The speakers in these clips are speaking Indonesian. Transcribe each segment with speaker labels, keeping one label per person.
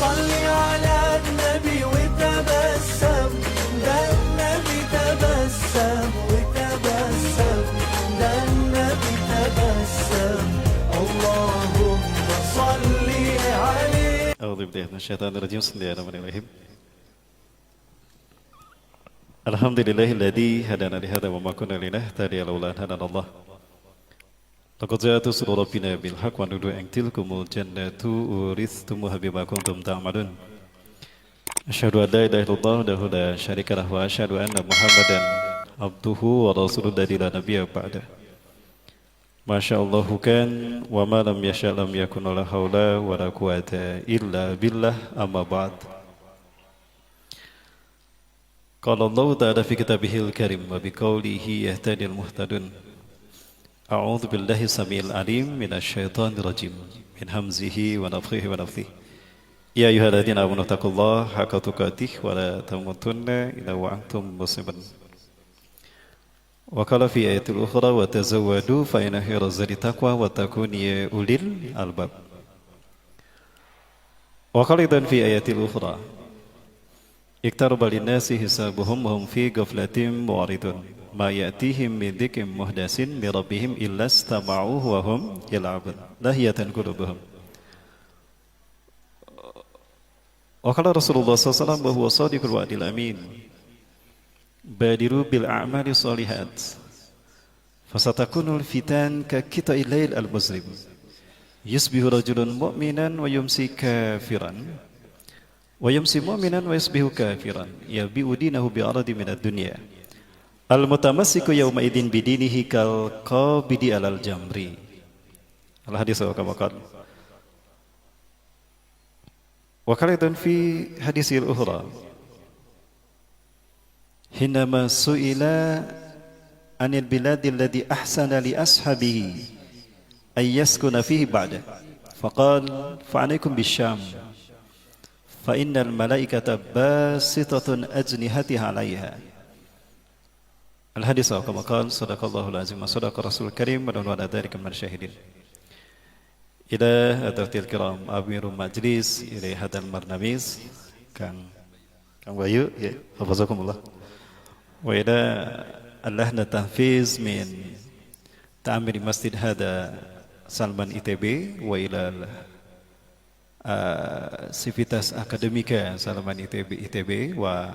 Speaker 1: صلي على النبي وتبسم ده النبي تبسم وتبسم ده النبي تبسم اللهم صل عليه.
Speaker 2: أعوذ بالله من الشيطان الرجيم. بسم الله الرحمن الرحيم. الحمد لله الذي هدانا لهذا وما كنا لنهتدي لولا أن هدانا الله. لقد جاءت رسل ربنا بالحق ونودوا أن تلكم الجنة أورثتموها بما كنتم تعملون. أشهد أن لا إله إلا الله وحده لا شريك له وأشهد أن محمدا عبده ورسوله الذي لا نبي بعده. ما شاء الله كان وما لم يشاء لم يكن ولا حول ولا قوة إلا بالله. أما بعد. قال الله تعالى في كتابه الكريم وبقوله يهتدي المهتدون. أعوذ بالله السميع العليم من الشيطان الرجيم من همزه ونفخه ونفثه. يا أيها الذين آمنوا اتقوا الله حق تقاته ولا تموتن إلا وأنتم مسلمون. وقال في آية الأخرى وتزودوا فإن خير الزاد التقوى واتقون يا أولي الألباب. وقال أيضا في آية الأخرى اقترب للناس حسابهم وهم في غفلة معرضون ما يأتيهم من ذكر محدث من ربهم إلا استمعوه وهم يلعبون لاهية قلوبهم. وقال رسول الله صلى الله عليه وسلم وهو صادق الوعد الأمين بادروا بالأعمال الصالحات فستكون الفتن كقطع الليل المظلم يصبح رجل مؤمنا ويمسي كافرا ويمسي مؤمنا ويصبح كافرا يبيع دينه بعرض من الدنيا المتمسك يومئذ بدينه كالقابض على الجمر. الحديث كما قال. وقال أيضا في حديث الأخرى حينما سئل عن البلاد الذي أحسن لأصحابه أن يسكن فيه بعده فقال فعليكم بالشام فإن الملائكة باسطة أجنحتها عليها. الحديث كما قال صدق الله العظيم وصدق رسول الكريم ونحن على ذلك من الشاهدين. إلى حضرات الكرام أمير المجلس إلى هذا البرنامج Kang Bayu ya hafazakumullah wa ila اللجنة التنفيذ من تعمير مسجد هذا سلمان ITB وإلى Sivitas Akademika Salman ITB wa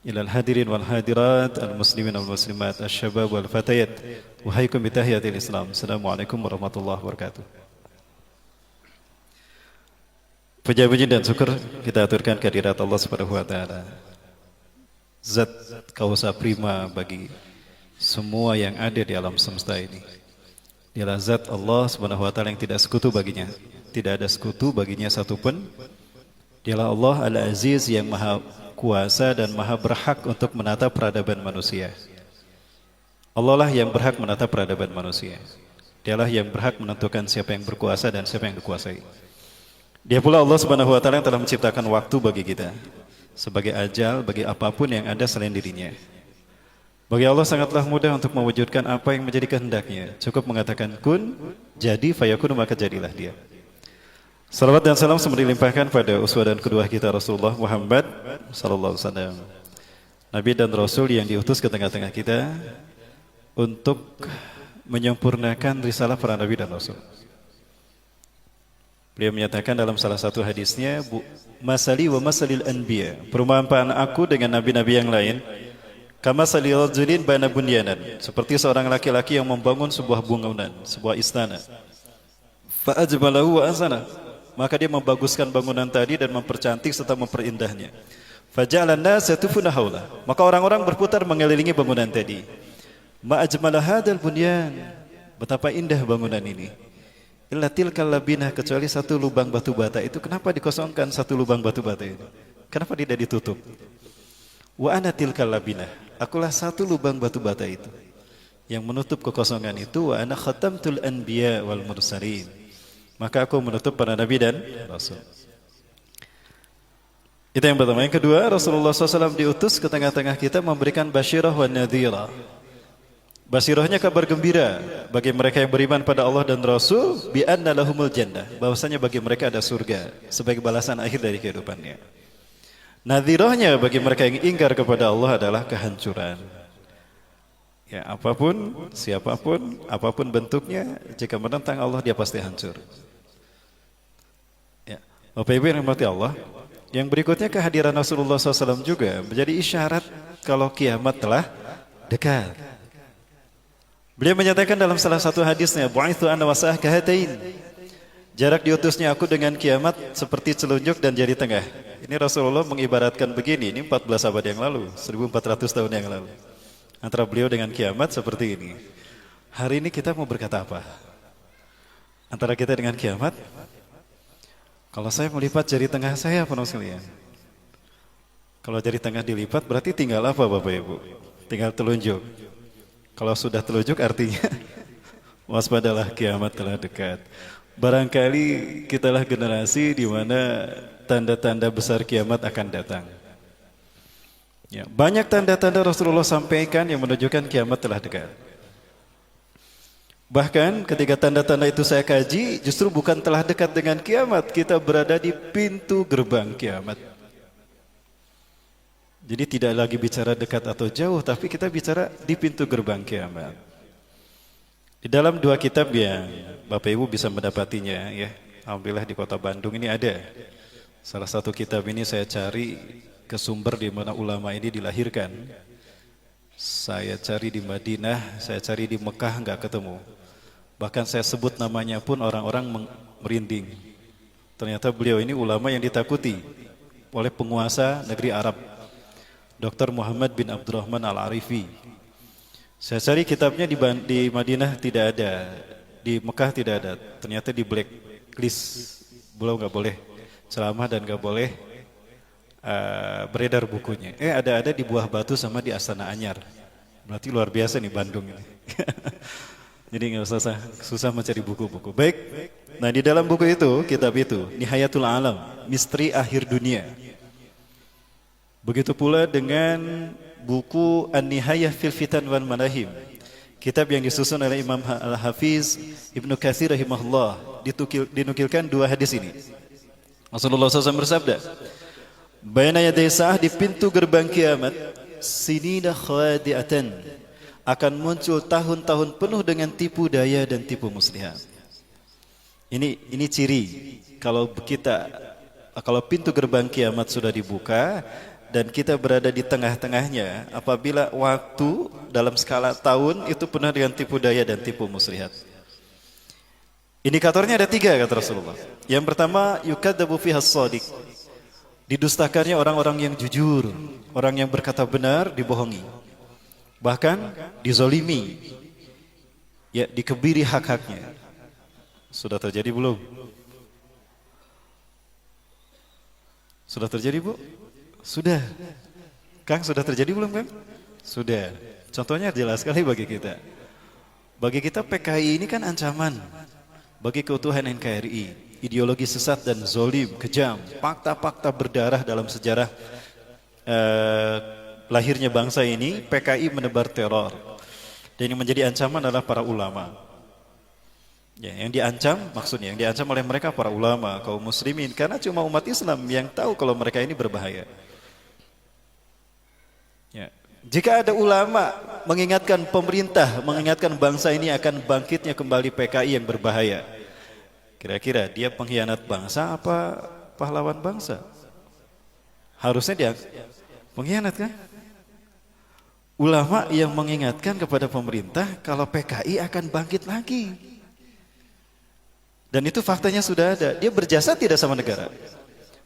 Speaker 2: ilal hadirin wal hadirat al muslimin wal muslimat asy-syabab wal fatayat wahaikum bi tahiyatil Islam. Assalamualaikum warahmatullahi wabarakatuh. Puji dan syukur kita aturkan kehadirat Allah Subhanahu wa taala. Zat kausa prima bagi semua yang ada di alam semesta ini. Dialah zat Allah Subhanahu wa taala yang tidak sekutu baginya. Tidak ada sekutu baginya satupun. Dialah Allah Al-Aziz yang maha kuasa dan maha berhak untuk menata peradaban manusia. Allah lah yang berhak menata peradaban manusia. Dialah yang berhak menentukan siapa yang berkuasa dan siapa yang dikuasai. Dia pula Allah Subhanahu wa taala yang telah menciptakan waktu bagi kita sebagai ajal bagi apapun yang ada selain dirinya. Bagi Allah sangatlah mudah untuk mewujudkan apa yang menjadi kehendaknya. Cukup mengatakan kun, jadi fayakun, maka jadilah dia. Salawat dan salam semoga dilimpahkan pada uswah dan kedua kita Rasulullah Muhammad sallallahu alaihi wasallam. Nabi dan Rasul yang diutus ke tengah-tengah kita untuk menyempurnakan risalah para nabi dan rasul. Beliau menyatakan dalam salah satu hadisnya, masali wa masalil anbiya, perumpamaan aku dengan nabi-nabi yang lain, kama salil rajulin bana bunyanan, seperti seorang laki-laki yang membangun sebuah bangunan, sebuah istana. Fa ajmalahu wa asana, maka dia membaguskan bangunan tadi dan mempercantik serta memperindahnya. Faja'alan nas yatufuna haula, maka orang-orang berputar mengelilingi bangunan tadi. Ma ajmala hadzal bunyan, betapa indah bangunan ini. Illa tilkal labinah, kecuali satu lubang batu bata itu. Kenapa dikosongkan satu lubang batu bata itu? Kenapa tidak ditutup? Wa ana tilkal labinah, akulah satu lubang batu bata itu yang menutup kekosongan itu. Wa ana khatamtul anbiya wal mursalin, maka aku menutup para nabi dan rasul. Itu yang pertama. Yang kedua, Rasulullah SAW diutus ke tengah-tengah kita memberikan basyirah wa nadhirah. Basirohnya kabar gembira bagi mereka yang beriman pada Allah dan Rasul bi anna lahumul jannah, bahwasanya bagi mereka ada surga sebagai balasan akhir dari kehidupannya. Nadhirohnya bagi mereka yang ingkar kepada Allah adalah kehancuran. Ya, apapun, siapapun, apapun bentuknya, jika menentang Allah dia pasti hancur. Ya, Bapak Ibu yang dirahmati Allah, yang berikutnya kehadiran Rasulullah SAW juga menjadi isyarat kalau kiamat telah dekat. Beliau menyatakan dalam salah satu hadisnya, "Bu'itsu ana wasa'ah kahatain." Jarak diutusnya aku dengan kiamat seperti telunjuk dan jari tengah. Ini Rasulullah mengibaratkan begini, ini 14 abad yang lalu, 1400 tahun yang lalu. Antara beliau dengan kiamat seperti ini. Hari ini kita mau berkata apa? Antara kita dengan kiamat? Kalau saya melipat jari tengah saya, apa sekalian? Kalau jari tengah dilipat berarti tinggal apa Bapak Ibu? Tinggal telunjuk. Kalau sudah telunjuk artinya waspadalah, kiamat telah dekat. Barangkali kitalah generasi di mana tanda-tanda besar kiamat akan datang. Ya, banyak tanda-tanda Rasulullah sampaikan yang menunjukkan kiamat telah dekat. Bahkan ketika tanda-tanda itu saya kaji, justru bukan telah dekat dengan kiamat, kita berada di pintu gerbang kiamat. Jadi tidak lagi bicara dekat atau jauh, tapi kita bicara di pintu gerbang kiamat. Di dalam dua kitab yang Bapak Ibu bisa mendapatinya, ya, alhamdulillah di kota Bandung ini ada. Salah satu kitab ini saya cari ke sumber di mana ulama ini dilahirkan. Saya cari di Madinah, saya cari di Mekah, nggak ketemu. Bahkan saya sebut namanya pun orang-orang merinding. Ternyata beliau ini ulama yang ditakuti oleh penguasa negeri Arab, Dr. Muhammad bin Abdurrahman Al-Arifi. Saya cari kitabnya di Madinah tidak ada, di Mekah tidak ada. Ternyata di blacklist, beliau nggak boleh ceramah dan nggak boleh beredar bukunya. Ada di Buah Batu sama di Astana Anyar. Berarti luar biasa nih Bandung ini. Jadi nggak usah susah mencari buku-buku. Baik. Nah, di dalam buku itu, kitab itu, Nihayatul Alam, Misteri Akhir Dunia. Begitu pula dengan buku An-Nihayah fil Fitan wal Manahim, kitab yang disusun oleh Imam Al-Hafiz Ibnu Katsir rahimahullah. Dinukilkan dua hadis ini. Rasulullah SAW bersabda, "Baina yaday sa'ah, di pintu gerbang kiamat, sinina khadi'atan, akan muncul tahun-tahun penuh dengan tipu daya dan tipu muslihat." Ini ciri kalau pintu gerbang kiamat sudah dibuka dan kita berada di tengah-tengahnya, apabila waktu dalam skala tahun itu penuh dengan tipu daya dan tipu muslihat. Indikatornya ada 3 kata Rasulullah. Yang pertama, yukadzabu fiha as-shadiq, didustakannya orang-orang yang jujur, orang yang berkata benar dibohongi, bahkan dizolimi, ya, dikebiri hak-haknya. Sudah terjadi belum? Sudah terjadi Bu? Sudah. Kang, sudah terjadi belum Kang? Sudah. Contohnya jelas sekali bagi kita. Bagi kita PKI ini kan ancaman bagi keutuhan NKRI, ideologi sesat dan zolim, kejam, fakta-fakta berdarah dalam sejarah lahirnya bangsa ini. PKI menebar teror, dan yang menjadi ancaman adalah para ulama. Ya, yang diancam, maksudnya yang diancam oleh mereka para ulama, kaum muslimin, karena cuma umat Islam yang tahu kalau mereka ini berbahaya. Ya. Jika ada ulama mengingatkan pemerintah, mengingatkan bangsa ini akan bangkitnya kembali PKI yang berbahaya, kira-kira dia pengkhianat bangsa apa pahlawan bangsa? Harusnya dia pengkhianat kan? Ulama yang mengingatkan kepada pemerintah kalau PKI akan bangkit lagi. Dan itu faktanya sudah ada. Dia berjasa tidak sama negara?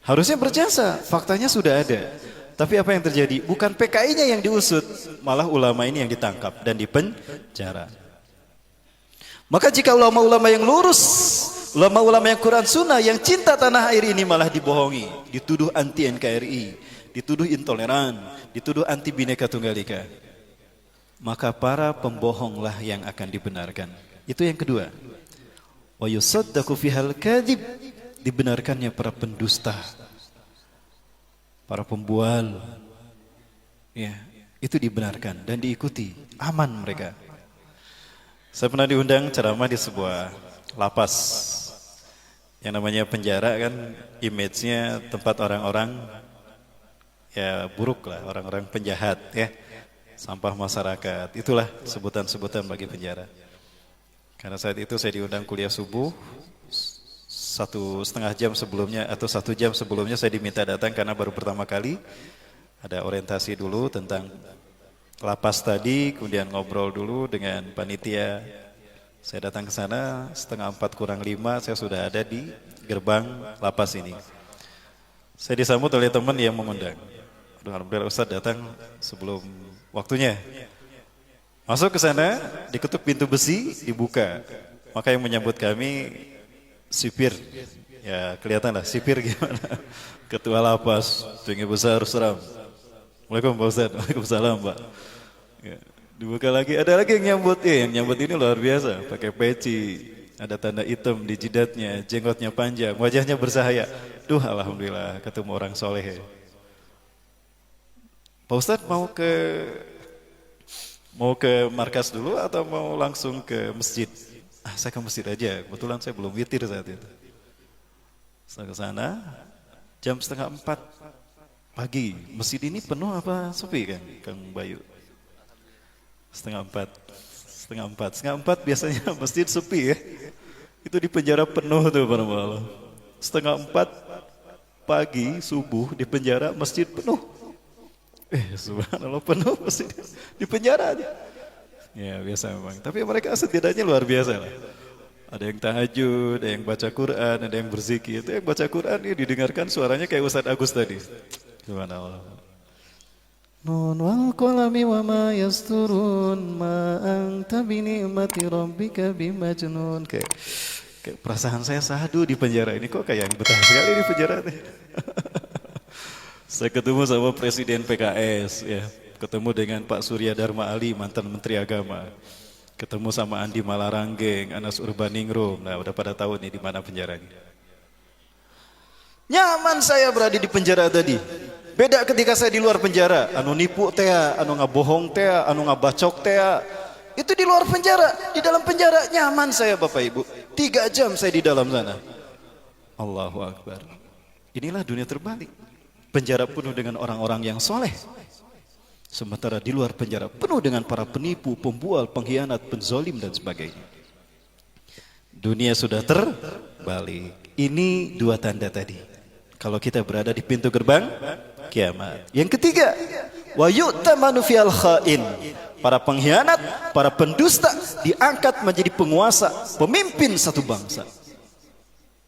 Speaker 2: Harusnya berjasa, faktanya sudah ada. Tapi apa yang terjadi? Bukan PKI-nya yang diusut, malah ulama ini yang ditangkap dan dipenjara. Maka jika ulama-ulama yang lurus, ulama-ulama yang Quran Sunnah, yang cinta tanah air ini malah dibohongi, dituduh anti NKRI, dituduh intoleran, dituduh anti Bhinneka Tunggal Ika, maka para pembohonglah yang akan dibenarkan. Itu yang kedua. Wa yusaddaqu fihal kadzib, dibenarkannya para pendusta, para pembual, ya, itu dibenarkan dan diikuti, aman mereka. Saya pernah diundang ceramah di sebuah lapas. Yang namanya penjara kan image-nya tempat orang-orang ya buruk lah, orang-orang penjahat ya. Sampah masyarakat, itulah sebutan-sebutan bagi penjara. Karena saat itu saya diundang kuliah subuh, 1,5 jam sebelumnya atau 1 jam sebelumnya saya diminta datang karena baru pertama kali ada orientasi dulu tentang lapas tadi, kemudian ngobrol dulu dengan panitia. Saya datang ke sana 3:45 kurang 5 saya sudah ada di gerbang lapas ini. Saya disambut oleh teman yang mengundang. Alhamdulillah Ustaz datang sebelum waktunya. Masuk ke sana, diketuk pintu besi, dibuka. Maka yang menyambut kami sipir. Ya kelihatan lah sipir gimana. Ketua lapas, tinggi besar seram. Waalaikumsalam Pak Ustaz. Waalaikumsalam Pak. Ya, dibuka lagi, ada lagi yang nyambut. Yang nyambut ini luar biasa. Pakai peci, ada tanda hitam di jidatnya, jenggotnya panjang, wajahnya bersahaya. Duh alhamdulillah ketemu orang soleh. Pak Ustadz mau ke markas dulu atau mau langsung ke masjid? Saya ke masjid aja. Kebetulan saya belum witir saat itu. Saya ke sana jam 3:30 pagi. Masjid ini penuh apa sepi kan, Kang Bayu? 3:30. 3:30 biasanya masjid sepi ya. Itu di penjara penuh tuh para malam. 3:30 pagi subuh di penjara masjid penuh. Subhanallah penuh masjid di penjara aja. Ya biasa memang. Tapi mereka setidaknya luar biasa lah. Ada yang tahajud, ada yang baca Quran, ada yang berzikir. Itu yang baca Quran ini didengarkan suaranya kayak Ustadz Agus tadi. Subhanallah. Nun wal qalami wa ma yasturun ma anta bi ni'mati rabbika bimajnun. Kayak perasaan saya sahdu di penjara ini kok kayak yang betah sekali di penjara nih. Saya ketemu sama Presiden PKS, ya, ketemu dengan Pak Surya Dharma Ali, mantan Menteri Agama, ketemu sama Andi Malaranggeng, Anas Urbaningrum. Nah, udah pada tahu nih di mana penjaranya. Nyaman saya berada di penjara tadi. Beda ketika saya di luar penjara, anu nipu teh, anu ngabohong teh, anu ngabacok teh. Itu di luar penjara, di dalam penjara nyaman saya Bapak Ibu. 3 jam saya di dalam sana. Allahu Akbar. Inilah dunia terbalik. Penjara penuh dengan orang-orang yang soleh. Sementara di luar penjara penuh dengan para penipu, pembual, pengkhianat, penzolim dan sebagainya. Dunia sudah terbalik. Ini 2 tanda tadi. Kalau kita berada di pintu gerbang kiamat. Yang ketiga, wa yu'tamanu fil khain. Para pengkhianat, para pendusta diangkat menjadi penguasa, pemimpin satu bangsa.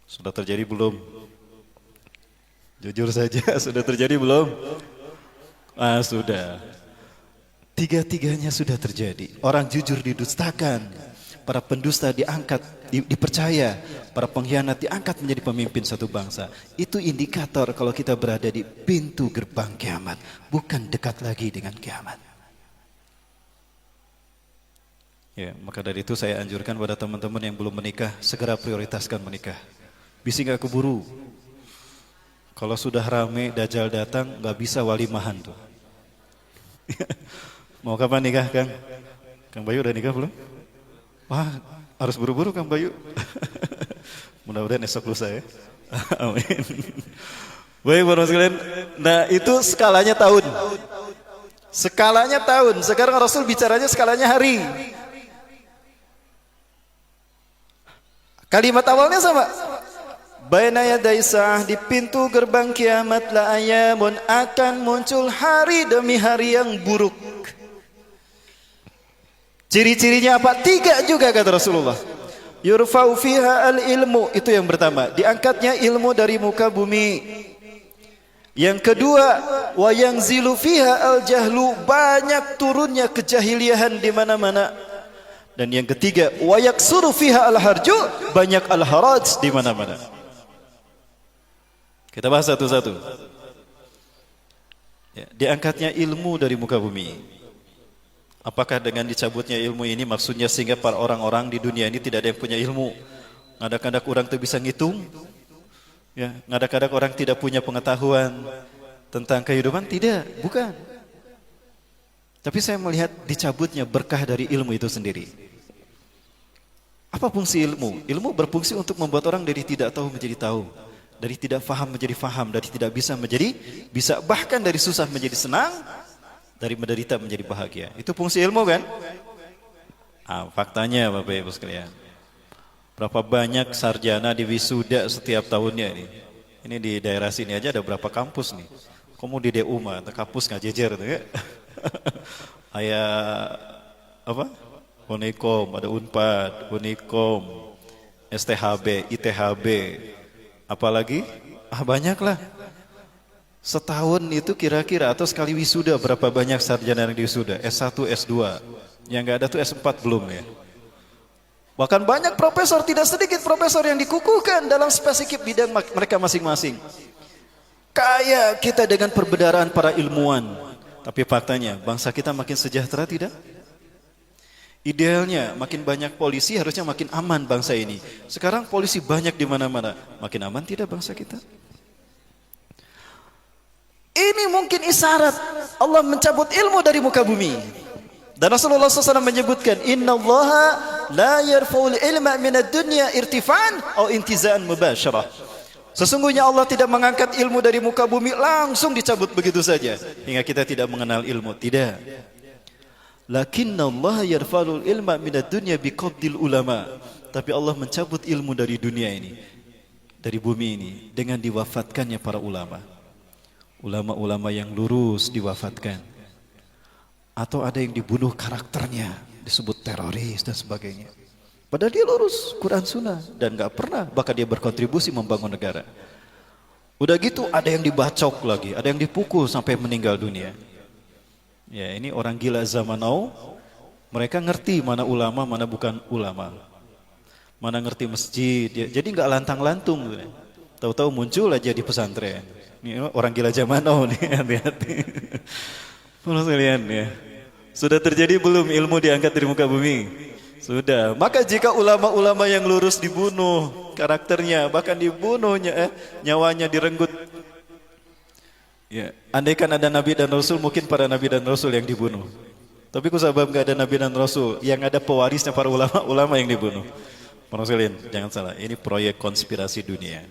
Speaker 2: Sudah terjadi belum? Jujur saja, sudah terjadi belum? Sudah. 3-tiganya sudah terjadi. Orang jujur didustakan, para pendusta diangkat, dipercaya, para pengkhianat diangkat menjadi pemimpin satu bangsa. Itu indikator kalau kita berada di pintu gerbang kiamat, bukan dekat lagi dengan kiamat. Ya, maka dari itu saya anjurkan pada teman-teman yang belum menikah, segera prioritaskan menikah. Bisa nggak keburu. Kalau sudah rame Dajjal datang, nggak bisa walimahan tuh. Mau kapan nikah, Kang? Kang Bayu udah nikah belum? Wah, harus buru-buru Kang Bayu. Mudah-mudahan esok lusa ya. Amin. Baik, bapak sekalian. Nah, itu skalanya tahun. Skalanya tahun. Sekarang Rasul bicaranya skalanya hari. Kalimat awalnya sama. Baina yaday sa'ah, di pintu gerbang kiamat la ayamun, akan muncul hari demi hari yang buruk. Ciri-cirinya apa? 3 juga kata Rasulullah. Yurfa'u fiha al-ilmu, itu yang pertama, diangkatnya ilmu dari muka bumi. Yang kedua, wa yanzilu fiha al-jahlu, banyak turunnya kejahiliahan di mana-mana. Dan yang ketiga, wa yaksuru fiha al-harju, banyak al-haraj di mana-mana. Kita bahas satu-satu. Ya, diangkatnya ilmu dari muka bumi. Apakah dengan dicabutnya ilmu ini maksudnya sehingga para orang-orang di dunia ini tidak ada yang punya ilmu? Ngadak-ngadak orang itu bisa ngitung? Ya, ngadak-ngadak orang tidak punya pengetahuan tentang kehidupan? Tidak, bukan. Tapi saya melihat dicabutnya berkah dari ilmu itu sendiri. Apa fungsi ilmu? Ilmu berfungsi untuk membuat orang dari tidak tahu menjadi tahu, dari tidak faham menjadi faham, dari tidak bisa menjadi bisa, bahkan dari susah menjadi senang, dari menderita menjadi bahagia. Itu fungsi ilmu kan? Faktanya Bapak Ibu sekalian, berapa banyak sarjana di wisuda setiap tahunnya ini. Ini di daerah sini aja ada berapa kampus nih. Kamu di DU mah, kampus nggak jejer tuh ya. Kayak apa? Unikom, ada Unpad, Unikom, STHB, ITHB, apalagi? Banyak lah. Setahun itu kira-kira atau sekali wisuda berapa banyak sarjana yang di wisuda? S1, S2. Yang nggak ada tuh S4 belum ya. Bahkan banyak profesor, tidak sedikit profesor yang dikukuhkan dalam spesifik bidang mereka masing-masing. Kaya kita dengan perbedaan para ilmuwan. Tapi faktanya bangsa kita makin sejahtera tidak? Idealnya makin banyak polisi harusnya makin aman bangsa ini. Sekarang polisi banyak di mana-mana. Makin aman tidak bangsa kita? Ini mungkin isyarat Allah mencabut ilmu dari muka bumi. Dan Rasulullah SAW menyebutkan, Inna Allaha la yarfa'ul ilma minad dunya irtifan atau intizaan mubasyarah. Sesungguhnya Allah tidak mengangkat ilmu dari muka bumi langsung dicabut begitu saja hingga kita tidak mengenal ilmu. Tidak. Lakinna Allah yarfa'ul ilma minad dunya biqabdil ulama. Tapi Allah mencabut ilmu dari dunia ini, dari bumi ini, dengan diwafatkannya para ulama. Ulama-ulama yang lurus diwafatkan. Atau ada yang dibunuh karakternya, disebut teroris dan sebagainya. Padahal dia lurus Quran Sunnah dan gak pernah, bahkan dia berkontribusi membangun negara. Udah gitu ada yang dibacok lagi, ada yang dipukul sampai meninggal dunia. Ya, ini orang gila zaman now. Mereka ngerti mana ulama, mana bukan ulama. Mana ngerti masjid. Jadi nggak lantang-lantung. Tahu-tahu muncul aja di pesantren. Ini orang gila zaman now nih, hati-hati. Menurut kalian ya, sudah terjadi belum ilmu diangkat dari muka bumi? Sudah. Maka jika ulama-ulama yang lurus dibunuh karakternya, bahkan dibunuhnya, nyawanya direnggut. Ya, andaikan ada Nabi dan Rasul, mungkin para Nabi dan Rasul yang dibunuh. Tapi kusabab gak ada Nabi dan Rasul, yang ada pewarisnya para ulama-ulama yang dibunuh. Rasulin, jangan salah, ini proyek konspirasi dunia.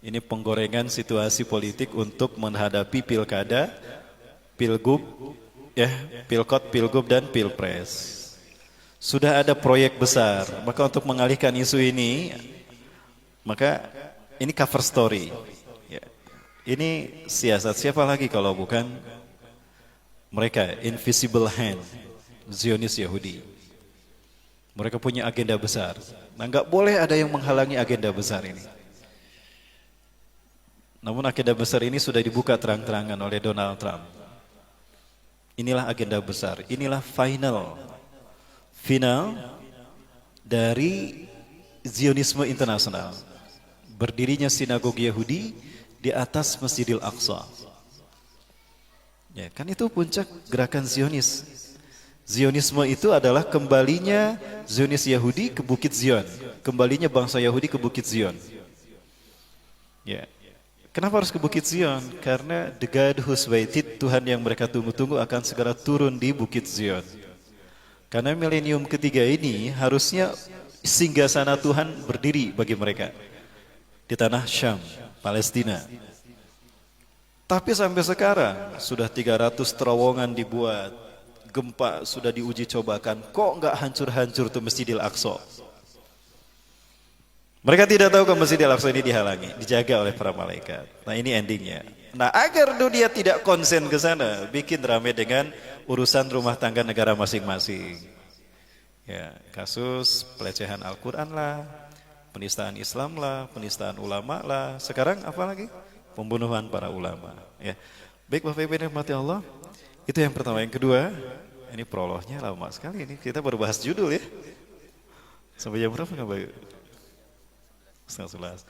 Speaker 2: Ini penggorengan situasi politik untuk menghadapi pilkada, pilgub, ya, pilkot, pilgub dan pilpres. Sudah ada proyek besar, maka untuk mengalihkan isu ini, maka ini cover story. Ini siasat siapa lagi kalau bukan mereka, invisible hand, Zionis Yahudi. Mereka punya agenda besar. Nah, nggak boleh ada yang menghalangi agenda besar ini. Namun agenda besar ini sudah dibuka terang-terangan oleh Donald Trump. Inilah agenda besar, inilah final dari Zionisme internasional. Berdirinya sinagogi Yahudi di atas Masjidil Aqsa. Ya, kan itu puncak gerakan Zionis. Zionisme itu adalah kembalinya Zionis Yahudi ke Bukit Zion, kembalinya bangsa Yahudi ke Bukit Zion. Ya. Kenapa harus ke Bukit Zion? Karena the God who's waited, Tuhan yang mereka tunggu-tunggu akan segera turun di Bukit Zion. Karena milenium ketiga ini harusnya singgasana Tuhan berdiri bagi mereka di tanah Syam, Palestina. Tapi sampai sekarang sudah 300 terowongan dibuat, gempa sudah diuji cobakan, kok nggak hancur-hancur tuh Masjidil Aqsa? Mereka tidak tahu kalau Masjidil Aqsa ini dihalangi, dijaga oleh para malaikat. Nah, ini endingnya. Nah, agar dunia tidak konsen ke sana, bikin rame dengan urusan rumah tangga negara masing-masing. Ya, kasus pelecehan Al-Quran lah, penistaan Islam lah, penistaan ulama lah. Sekarang apa lagi? Pembunuhan para ulama. Ya, baik Bapak Ibu yang dirahmati Allah. Itu yang pertama. Yang kedua, ini prolognya lama sekali ini. Kita baru bahas judul ya. Sampai jam berapa nggak Bapak? Setengah 11.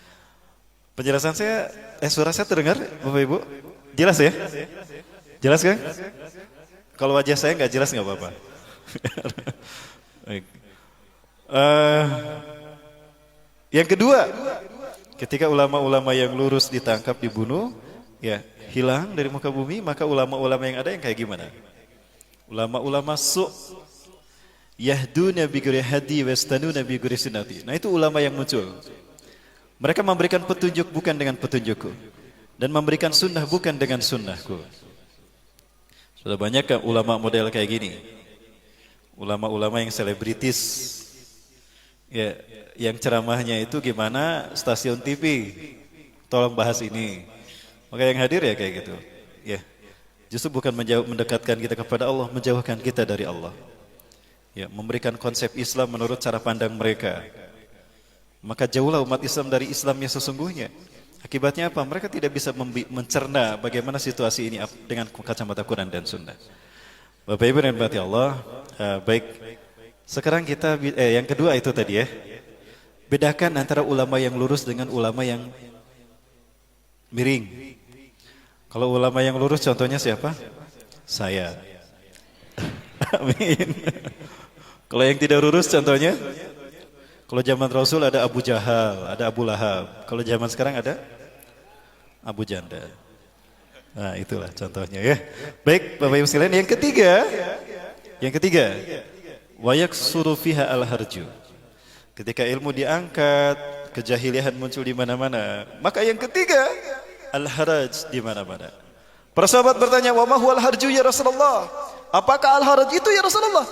Speaker 2: Penjelasan saya, suara saya terdengar Bapak Ibu? Jelas ya? Jelas kan? Kalau wajah saya nggak jelas nggak apa-apa. Baik. Yang kedua, ketika ulama-ulama yang lurus ditangkap, dibunuh, ya hilang dari muka bumi, maka ulama-ulama yang ada yang kayak gimana? Ulama-ulama su' yahduna bi ghairi hadi wastanuna bi ghairi sunnati. Nah, itu ulama yang muncul. Mereka memberikan petunjuk bukan dengan petunjukku, dan memberikan sunnah bukan dengan sunnahku. Sudah banyak kan ulama model kayak gini. Ulama-ulama yang selebritis, ya, yang ceramahnya itu gimana stasiun TV, tolong bahas ini. Maka yang hadir ya kayak gitu. Ya, justru bukan mendekatkan kita kepada Allah, menjauhkan kita dari Allah. Ya, memberikan konsep Islam menurut cara pandang mereka. Maka jauhlah umat Islam dari Islamnya sesungguhnya. Akibatnya apa? Mereka tidak bisa mencerna bagaimana situasi ini dengan kacamata Quran dan Sunnah. Bapak Ibu dan Bapak Allah, baik. Sekarang kita yang kedua itu tadi ya. Bedakan antara ulama yang lurus dengan ulama yang miring. Kalau ulama yang lurus contohnya siapa? Saya. Amin. Kalau yang tidak lurus contohnya? Kalau zaman Rasul ada Abu Jahal, ada Abu Lahab. Kalau zaman sekarang ada Abu Janda. Nah, itulah contohnya ya. Baik, Bapak Ibu sekalian, yang ketiga, wayaksuru fiha al-harju. Ketika ilmu diangkat, kejahilian muncul di mana-mana. Maka yang ketiga, al-haraj di mana-mana. Para sahabat bertanya, "Wa ma huwal harju ya Rasulullah?" Apakah al-haraj itu ya Rasulullah?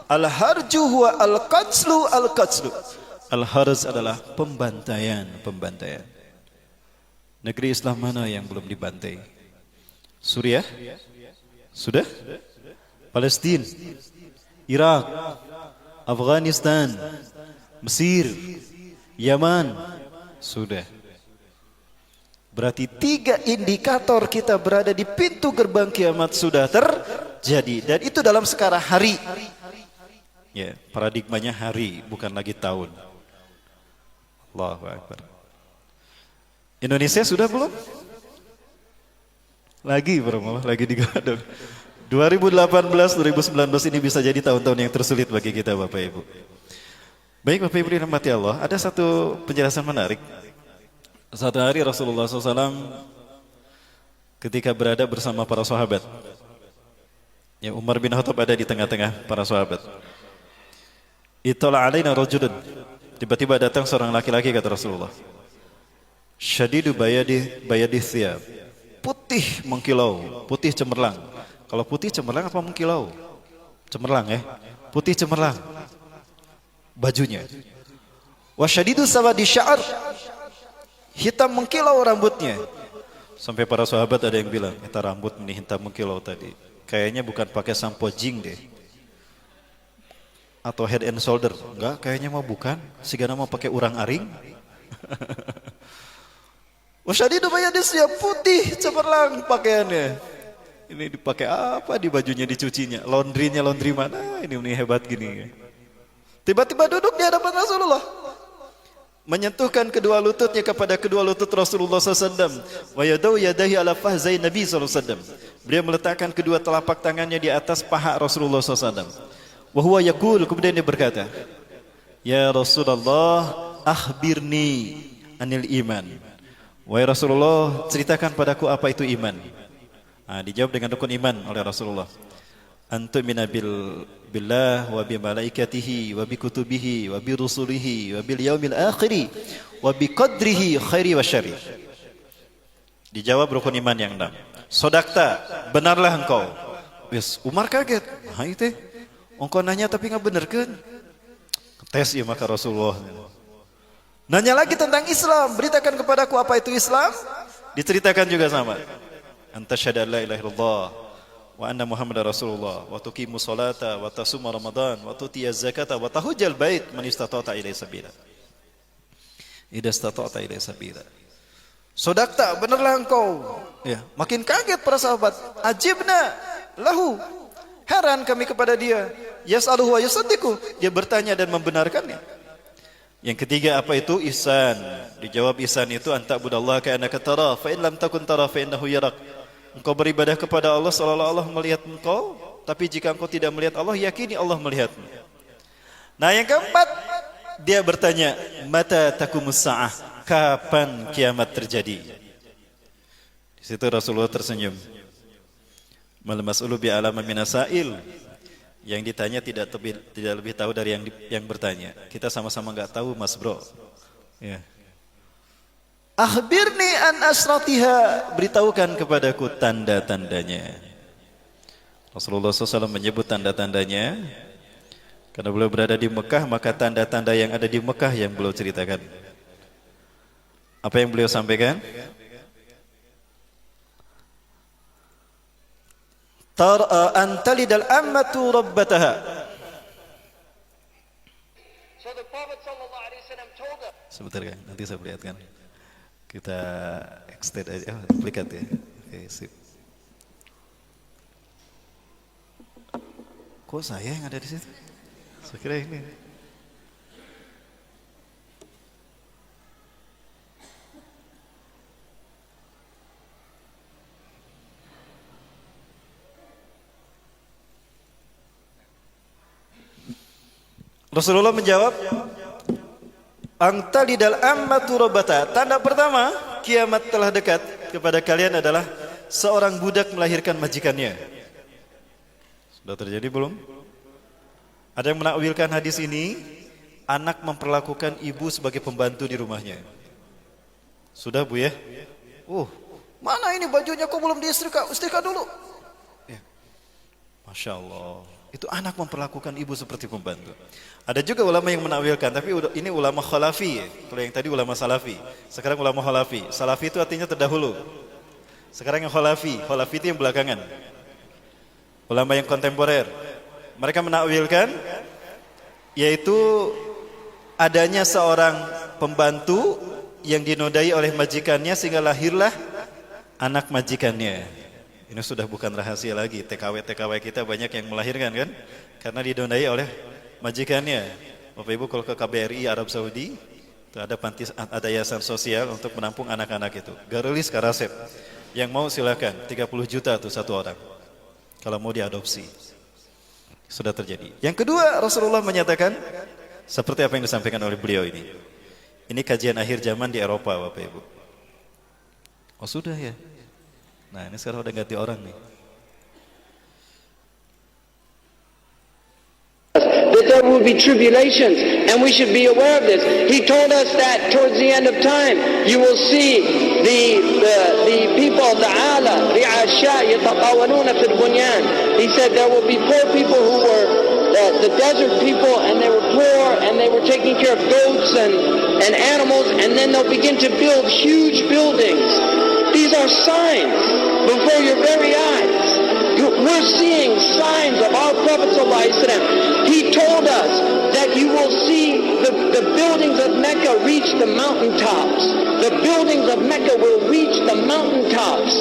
Speaker 2: Al-harju huwa al-qatslu al-qatslu. Al-haraj adalah pembantaian. Negeri Islam mana yang belum dibantai? Suriah? Sudah? Palestina, Irak, Afghanistan, Mesir, Yaman, sudah. Berarti 3 indikator kita berada di pintu gerbang kiamat sudah terjadi, dan itu dalam skala hari. Ya, paradigmanya hari, bukan lagi tahun. Allahu Akbar. Indonesia sudah belum? Lagi digodok. 2018-2019 ini bisa jadi tahun-tahun yang tersulit bagi kita, Bapak Ibu. Baik, Bapak Ibu dirahmati Allah, ada satu penjelasan menarik. Satu hari Rasulullah SAW ketika berada bersama para sahabat, ya, Umar bin Khattab ada di tengah-tengah para sahabat. Ittala alaina rajulun, tiba-tiba datang seorang laki-laki, kata Rasulullah. Syadidu bayadi thiyab, putih mengkilau, putih cemerlang. Kalau putih cemerlang apa mengkilau? Cemerlang ya, putih cemerlang bajunya. Wa syadidu sawadi sya'ar, hitam mengkilau rambutnya. Sampai para sahabat ada yang bilang, "Kita rambut ini hitam mengkilau tadi, kayaknya bukan pakai sampo jing deh, atau Head and Shoulder." Enggak, kayaknya mau bukan, sigana mau pakai urang aring. Wasyadidu bayadis, ya, putih cemerlang pakaiannya. Ini dipakai apa di bajunya, dicucinya? Laundrynya laundry mana? Ini hebat gini. Tiba-tiba duduk di hadapan Rasulullah, menyentuhkan kedua lututnya kepada kedua lutut Rasulullah SAW. Wa yadau yadahi ala fahzai Nabi SAW. Beliau meletakkan kedua telapak tangannya di atas paha Rasulullah SAW. Wa huwa yaqul, kemudian dia berkata, "Ya Rasulullah, akhbirni anil iman." Wahai Rasulullah, ceritakan padaku apa itu iman. Nah, dijawab dengan rukun iman oleh Rasulullah. Antumina billah wa bi malaikatihi wa bi kutubihi wa bi rusulihi wa bil yaumil akhiri wa bi qadrihi khairi wa syarri. Dijawab rukun iman yang 6. Sodakta, benarlah engkau. Wis, Umar kaget. Ha itu, engkau nanya tapi nggak bener kan? Tes ya maka Rasulullah. Nanya lagi tentang Islam, beritakan kepadaku apa itu Islam. Diceritakan juga sama. Anta syahada la ilaha illallah wa anna Muhammadar Rasulullah wa tuqimu sholata wa tasuma Ramadan wa tutiyaz zakata wa tahujjal bait man istata'ta ilaihi sabila. Idza istata'ta ilaihi sabila. Sodakta, benarlah engkau. Ya, makin kaget para sahabat. Ajibna lahu, heran kami kepada dia. Yas'aluhu wa yusaddiqu, dia bertanya dan membenarkannya. Yang ketiga, apa itu ihsan? Dijawab ihsan itu anta budallaha ka'annaka tara fa in lam takun tara fa innahu yarak. Engkau beribadah kepada Allah seolah-olah Allah melihat engkau, tapi jika engkau tidak melihat Allah, yakini Allah melihatmu. Nah, yang keempat, dia bertanya, mata taqumus sa'ah? Kapan kiamat terjadi? Di situ Rasulullah tersenyum. Mal mas'ulu bi alama minasail. Yang ditanya tidak lebih tahu dari yang bertanya. Kita sama-sama nggak tahu, Mas Bro. Ya. Akhbirni an asratiha, beritahukan kepadaku tanda-tandanya. Rasulullah SAW menyebut tanda-tandanya karena beliau berada di Mekah, maka tanda-tanda yang ada di Mekah yang beliau ceritakan. Apa yang beliau sampaikan? Antalidal ammatu rabbataha. Sebentar kan, nanti saya perlihatkan. Kita extend aja, duplikat ya. Oke, sip. Kok saya yang ada di situ? Saya kira ini. Rasulullah menjawab, Angtalidal ammatu rabbata. Tanda pertama kiamat telah dekat kepada kalian adalah seorang budak melahirkan majikannya. Sudah terjadi belum? Ada yang menakwilkan hadis ini, anak memperlakukan ibu sebagai pembantu di rumahnya. Sudah Bu ya? Mana ini bajunya kok belum diistrika? Istrika dulu. Ya. Masya Allah. Itu anak memperlakukan ibu seperti pembantu. Ada juga ulama yang menakwilkan, tapi ini ulama khalafi ya. Kalau yang tadi ulama salafi, sekarang ulama khalafi. Salafi itu artinya terdahulu. Sekarang yang khalafi itu yang belakangan. Ulama yang kontemporer. Mereka menakwilkan yaitu adanya seorang pembantu yang dinodai oleh majikannya sehingga lahirlah anak majikannya. Ini sudah bukan rahasia lagi, TKW kita banyak yang melahirkan kan, karena didonai oleh majikannya. Bapak Ibu kalau ke KBRI Arab Saudi, itu ada yayasan sosial untuk menampung anak-anak itu. Garulis Karasep, yang mau silakan, 30 juta tuh satu orang, kalau mau diadopsi. Sudah terjadi. Yang kedua, Rasulullah menyatakan, seperti apa yang disampaikan oleh beliau ini. Ini kajian akhir zaman di Eropa Bapak Ibu. Oh sudah ya. Nah ini sekarang udah ganti orang nih.
Speaker 3: That there will be tribulations, and we should be aware of this. He told us that towards the end of time, you will see the people of the ala, ri'asha, yatatawaluna fil bunyan. He said there will be poor people who were the desert people, and they were poor, and they were taking care of goats and animals, and then they'll begin to build huge buildings. These are signs before your very eyes. We're seeing signs of our Prophet ﷺ. He told us that you will see the buildings of Mecca reach the mountaintops. The buildings of Mecca will reach the mountaintops.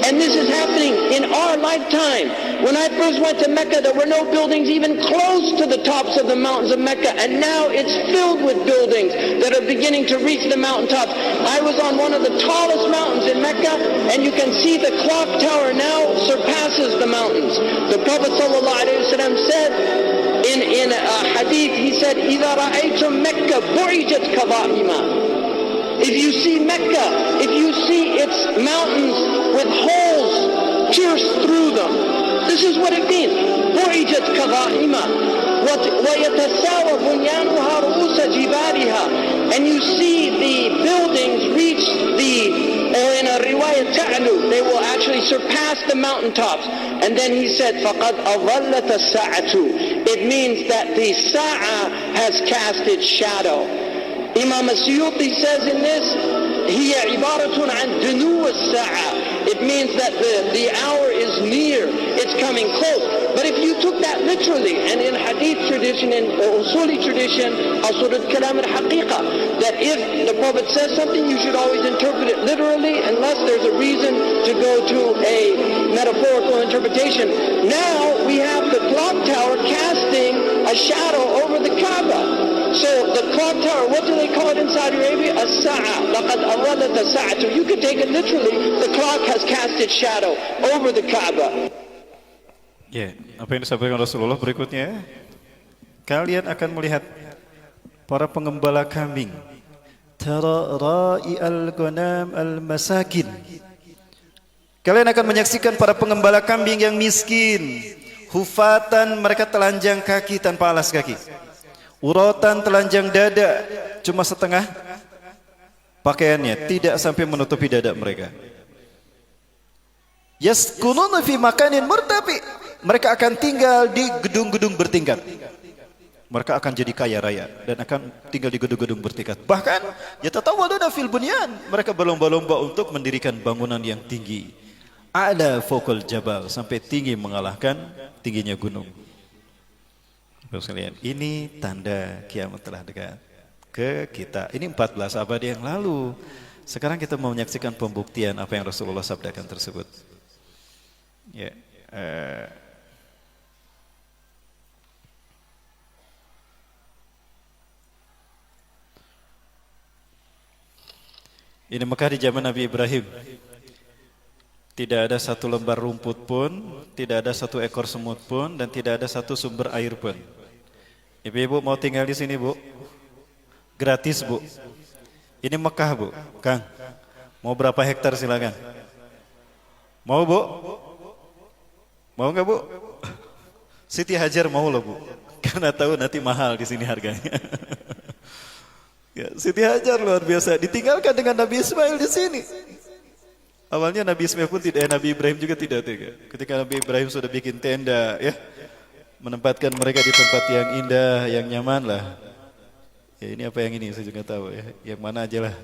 Speaker 3: And this is happening in our lifetime. When I first went to Mecca, there were no buildings even close to the tops of the mountains of Mecca. And now it's filled with buildings that are beginning to reach the mountaintops. I was on one of the tallest mountains in Mecca, and you can see the clock tower now surpasses the mountains. The Prophet ﷺ said in a hadith, he said, إِذَا رَأَيْتُمْ مَكَّةَ بُعِجَتْ كَظَائِمًا. If you see Mecca, if you see its mountains with holes pierced through them, this is what it means. بُعِجَتْ كَظَائِمًا وَيَتَسَاوَ بُنْيَانُهَا رُؤُوسَ جِبَالِهَا. And you see the buildings reach or in a riwayah ta'lu, they will actually surpass the mountaintops. And then he said, فَقَدْ أَظَلَّتَ السَّاعَةُ. It means that the sa'a has cast its shadow. Imam As-Suyuti says in this, هي عبارة عن دنو الساعة. It means that the hour is near, it's coming close. But if you took that literally, and in hadith tradition, in usuli tradition, Usul al-Kalam al-Haqiqa, that if the Prophet says something, you should always interpret it literally, unless there's a reason to go to a metaphorical interpretation. Now we have the clock tower casting a shadow over the Kaaba. So the clock tower, what do they call it in Saudi Arabia? As-sa'a. لَقَدْ أَظَلَّتَ السَّاعَةُ. You could take it literally, the clock has cast its shadow over the Kaaba.
Speaker 2: Ya, apa yang disampaikan Rasulullah berikutnya, kalian akan melihat para pengembala kambing, tara ra'i'al ghanam al-masakin. Kalian akan menyaksikan para pengembala kambing yang miskin, Hufatan, mereka telanjang kaki tanpa alas kaki. Uratan, telanjang dada, cuma setengah pakaiannya, tidak sampai menutupi dada mereka. Yaskununa fi makanin murtafi, mereka akan tinggal di gedung-gedung bertingkat. Mereka akan jadi kaya raya dan akan tinggal di gedung-gedung bertingkat. Bahkan yatatawaluna fil bunyan, mereka berlomba-lomba untuk mendirikan bangunan yang tinggi. A'la fawqal jabal, sampai tinggi mengalahkan tingginya gunung. Sekalian, ini tanda kiamat telah dekat ke kita. Ini 14 abad yang lalu. Sekarang kita mau menyaksikan pembuktian apa yang Rasulullah sabdakan tersebut. Ya, ini Mekah di zaman Nabi Ibrahim. Tidak ada satu lembar rumput pun, tidak ada satu ekor semut pun, dan tidak ada satu sumber air pun. Ibu-ibu mau tinggal di sini, Bu? Gratis, Bu. Ini Mekah, Bu. Kang, mau berapa hektar silakan. Mau, Bu? Mau nggak, Bu? Siti Hajar mau loh, Bu. Karena tahu nanti mahal di sini harganya. Ya, Siti Hajar luar biasa. Ditinggalkan dengan Nabi Ismail di sini. Awalnya Nabi Ismail pun tidak, Nabi Ibrahim juga tidak tega. Ketika Nabi Ibrahim sudah bikin tenda, ya, menempatkan mereka di tempat yang indah, yang nyaman lah. Ya, ini apa yang ini saya juga tahu ya. Yang mana aja lah.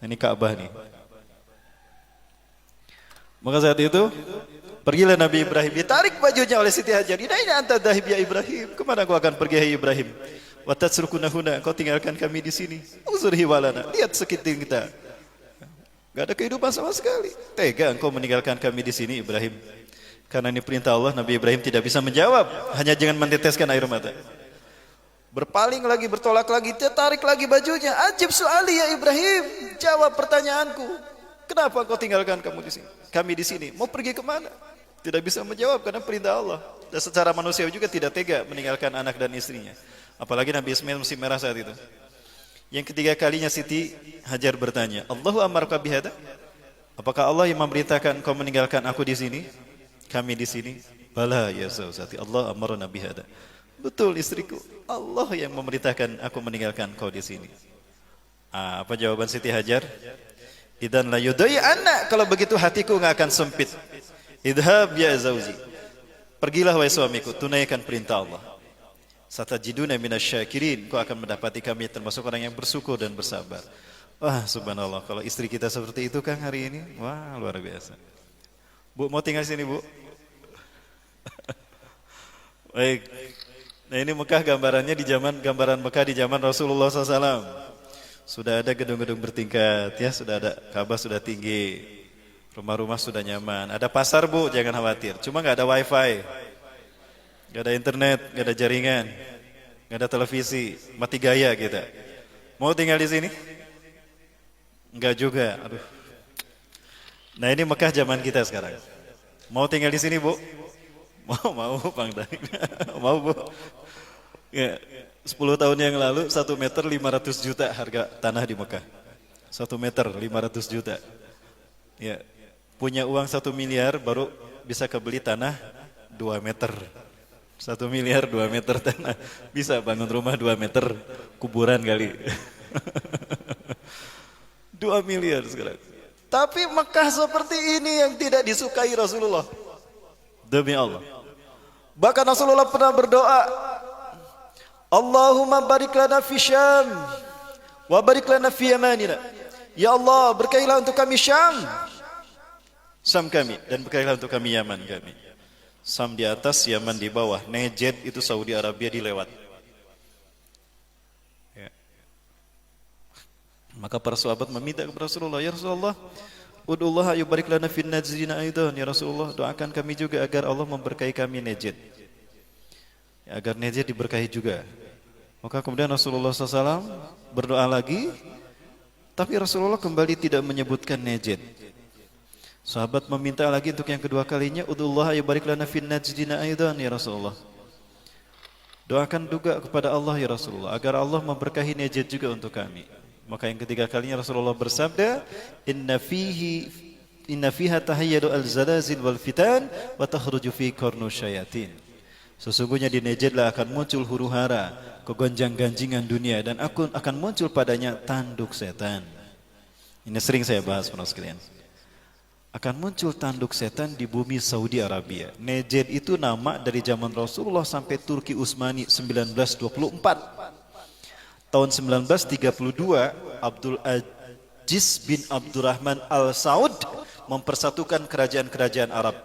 Speaker 2: Ini Ka'bah nih. Maka saat itu pergilah Nabi Ibrahim, ditarik bajunya oleh Siti Hajar. Ini anta dahib ya Ibrahim. Kemana kau akan pergi hai Ibrahim? Wa tatsrukuna huna, kau tinggalkan kami di sini. Uzurhi walana, lihat sekitar kita. Gak ada kehidupan sama sekali. Tega engkau meninggalkan kami di sini Ibrahim. Karena ini perintah Allah, Nabi Ibrahim tidak bisa menjawab, hanya jangan menteteskan air mata. Berpaling lagi, bertolak lagi, tarik lagi bajunya. Ajib soali ya Ibrahim, jawab pertanyaanku. Kenapa kau tinggalkan kami di sini? Mau pergi kemana? Tidak bisa menjawab karena perintah Allah. Dan secara manusia juga tidak tega meninggalkan anak dan istrinya. Apalagi Nabi Ismail masih merah saat itu. Yang ketiga kalinya Siti Hajar bertanya, Allahu amarka bihada? Apakah Allah yang memerintahkan kau meninggalkan aku di sini? Kami di sini? Bala ya zawjati, Allah amarna bihada. Betul istriku, Allah yang memerintahkan aku meninggalkan kau di sini. Apa jawaban Siti Hajar? Idan la yudai anak, kalau begitu hatiku nggak akan sempit. Idhab ya zawji, pergilah wahai suamiku, tunaikan perintah Allah. Satajiduna minasyakirin, kau akan mendapati kami termasuk orang yang bersyukur dan bersabar. Wah subhanallah, kalau istri kita seperti itu Kang hari ini, wah luar biasa. Bu mau tinggal sini Bu? Baik. Nah ini Mekah gambarannya di zaman, gambaran Mekah di zaman Rasulullah SAW. Sudah ada gedung-gedung bertingkat, ya sudah ada Ka'bah sudah tinggi, rumah-rumah sudah nyaman. Ada pasar Bu, jangan khawatir. Cuma nggak ada wifi, nggak ada internet, nggak ada jaringan, nggak ada televisi, mati gaya kita. Mau tinggal di sini? Enggak juga. Aduh. Nah ini Mekah zaman kita sekarang. Mau tinggal di sini Bu? Mau Bang Daik. Mau Bu? Ya, 10 tahun yang lalu 1 meter 500 juta harga tanah di Mekah. 1 meter 500 juta. Ya, punya uang 1 miliar baru bisa kebeli tanah 2 meter. 1 miliar 2 meter tanah. Bisa bangun rumah 2 meter, kuburan kali. 2 miliar sekarang. Tapi Mekah seperti ini yang tidak disukai Rasulullah. Demi Allah. Bahkan Rasulullah pernah berdoa, Allahumma barik lana fi Syam wa barik lana fi Yamanina. Ya Allah, berkailah untuk kami Syam, Syam kami, dan berkailah untuk kami Yaman kami. Syam di atas, Yaman di bawah. Najd itu Saudi Arabia dilewat. Ya. Maka para sahabat meminta kepada Rasulullah, ya Rasulullah, ud'ullah yubarik lana fin Najdina aidan, ya Rasulullah, doakan kami juga agar Allah memberkahi kami Najd. Ya, agar Najd diberkahi juga. Maka kemudian Rasulullah SAW berdoa lagi, tapi Rasulullah kembali tidak menyebutkan Najd. Sahabat meminta lagi untuk yang kedua kalinya, ud'ullah yubarik lana fin Najdina aidan, ya Rasulullah. Doakan juga kepada Allah ya Rasulullah, agar Allah memberkahi Najd juga untuk kami. Maka yang ketiga kalinya Rasulullah bersabda, inna fiha tahayyadu al-zalazil wal fitan wa takhruju fi qarnu syayatin. Sesungguhnya di Najd akan muncul huru-hara, kegonjang-ganjingan dunia, dan akan muncul padanya tanduk setan. Ini sering saya bahas para sekalian. Akan muncul tanduk setan di bumi Saudi Arabia. Najd itu nama dari zaman Rasulullah sampai Turki Utsmani 1924. Tahun 1932 Abdul Aziz bin Abdurrahman Al Saud mempersatukan kerajaan-kerajaan Arab.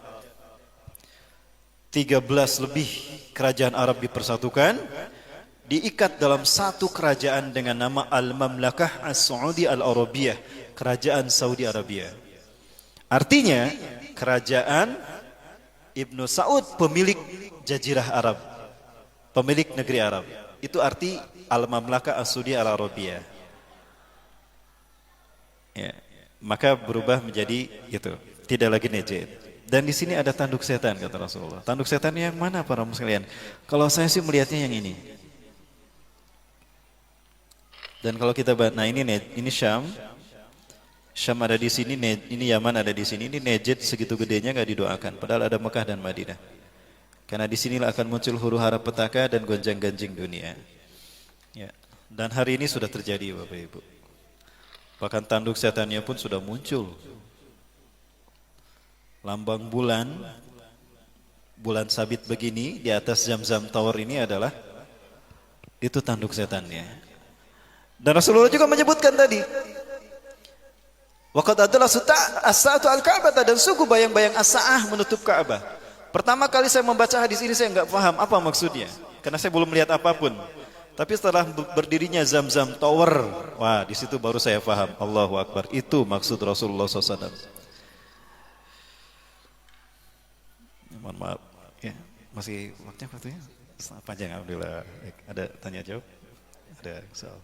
Speaker 2: 13 lebih kerajaan Arab dipersatukan, diikat dalam satu kerajaan dengan nama Al-Mamlakah As-Saudi Al-Arabiyah, kerajaan Saudi Arabia. Artinya kerajaan Ibnu Saud, pemilik Jazirah Arab, pemilik negeri Arab. Itu arti Al-Mamlakah As-Saudi Al-Arabiyah. Ya, maka berubah menjadi itu, tidak lagi Najd. Dan di sini ada tanduk setan kata Rasulullah. Tanduk setan yang mana para muslimin? Kalau saya sih melihatnya yang ini. Dan kalau kita nah ini Syam. Syam ada di sini, ini Yaman ada di sini. Ini Najd segitu gedenya nggak didoakan. Padahal ada Mekah dan Madinah. Karena di sinilah akan muncul huru-hara petaka dan gonjang-ganjing dunia. Ya. Dan hari ini sudah terjadi Bapak Ibu. Bahkan tanduk setannya pun sudah muncul. Lambang bulan sabit begini di atas Zamzam Tower ini adalah itu tanduk setannya. Dan Rasulullah juga menyebutkan tadi, waqad adalah as-sa'atu al-Ka'bah, dan sungguh bayang-bayang as-sa'ah menutup Ka'bah. Pertama kali saya membaca hadis ini saya enggak paham apa maksudnya, karena saya belum melihat apapun. Tapi setelah berdirinya Zamzam Tower, wah di situ baru saya paham. Allahu Akbar, itu maksud Rasulullah SAW. Mohon maaf, ya masih waktunya panjang. Alhamdulillah. Ada tanya jawab? Ada soal?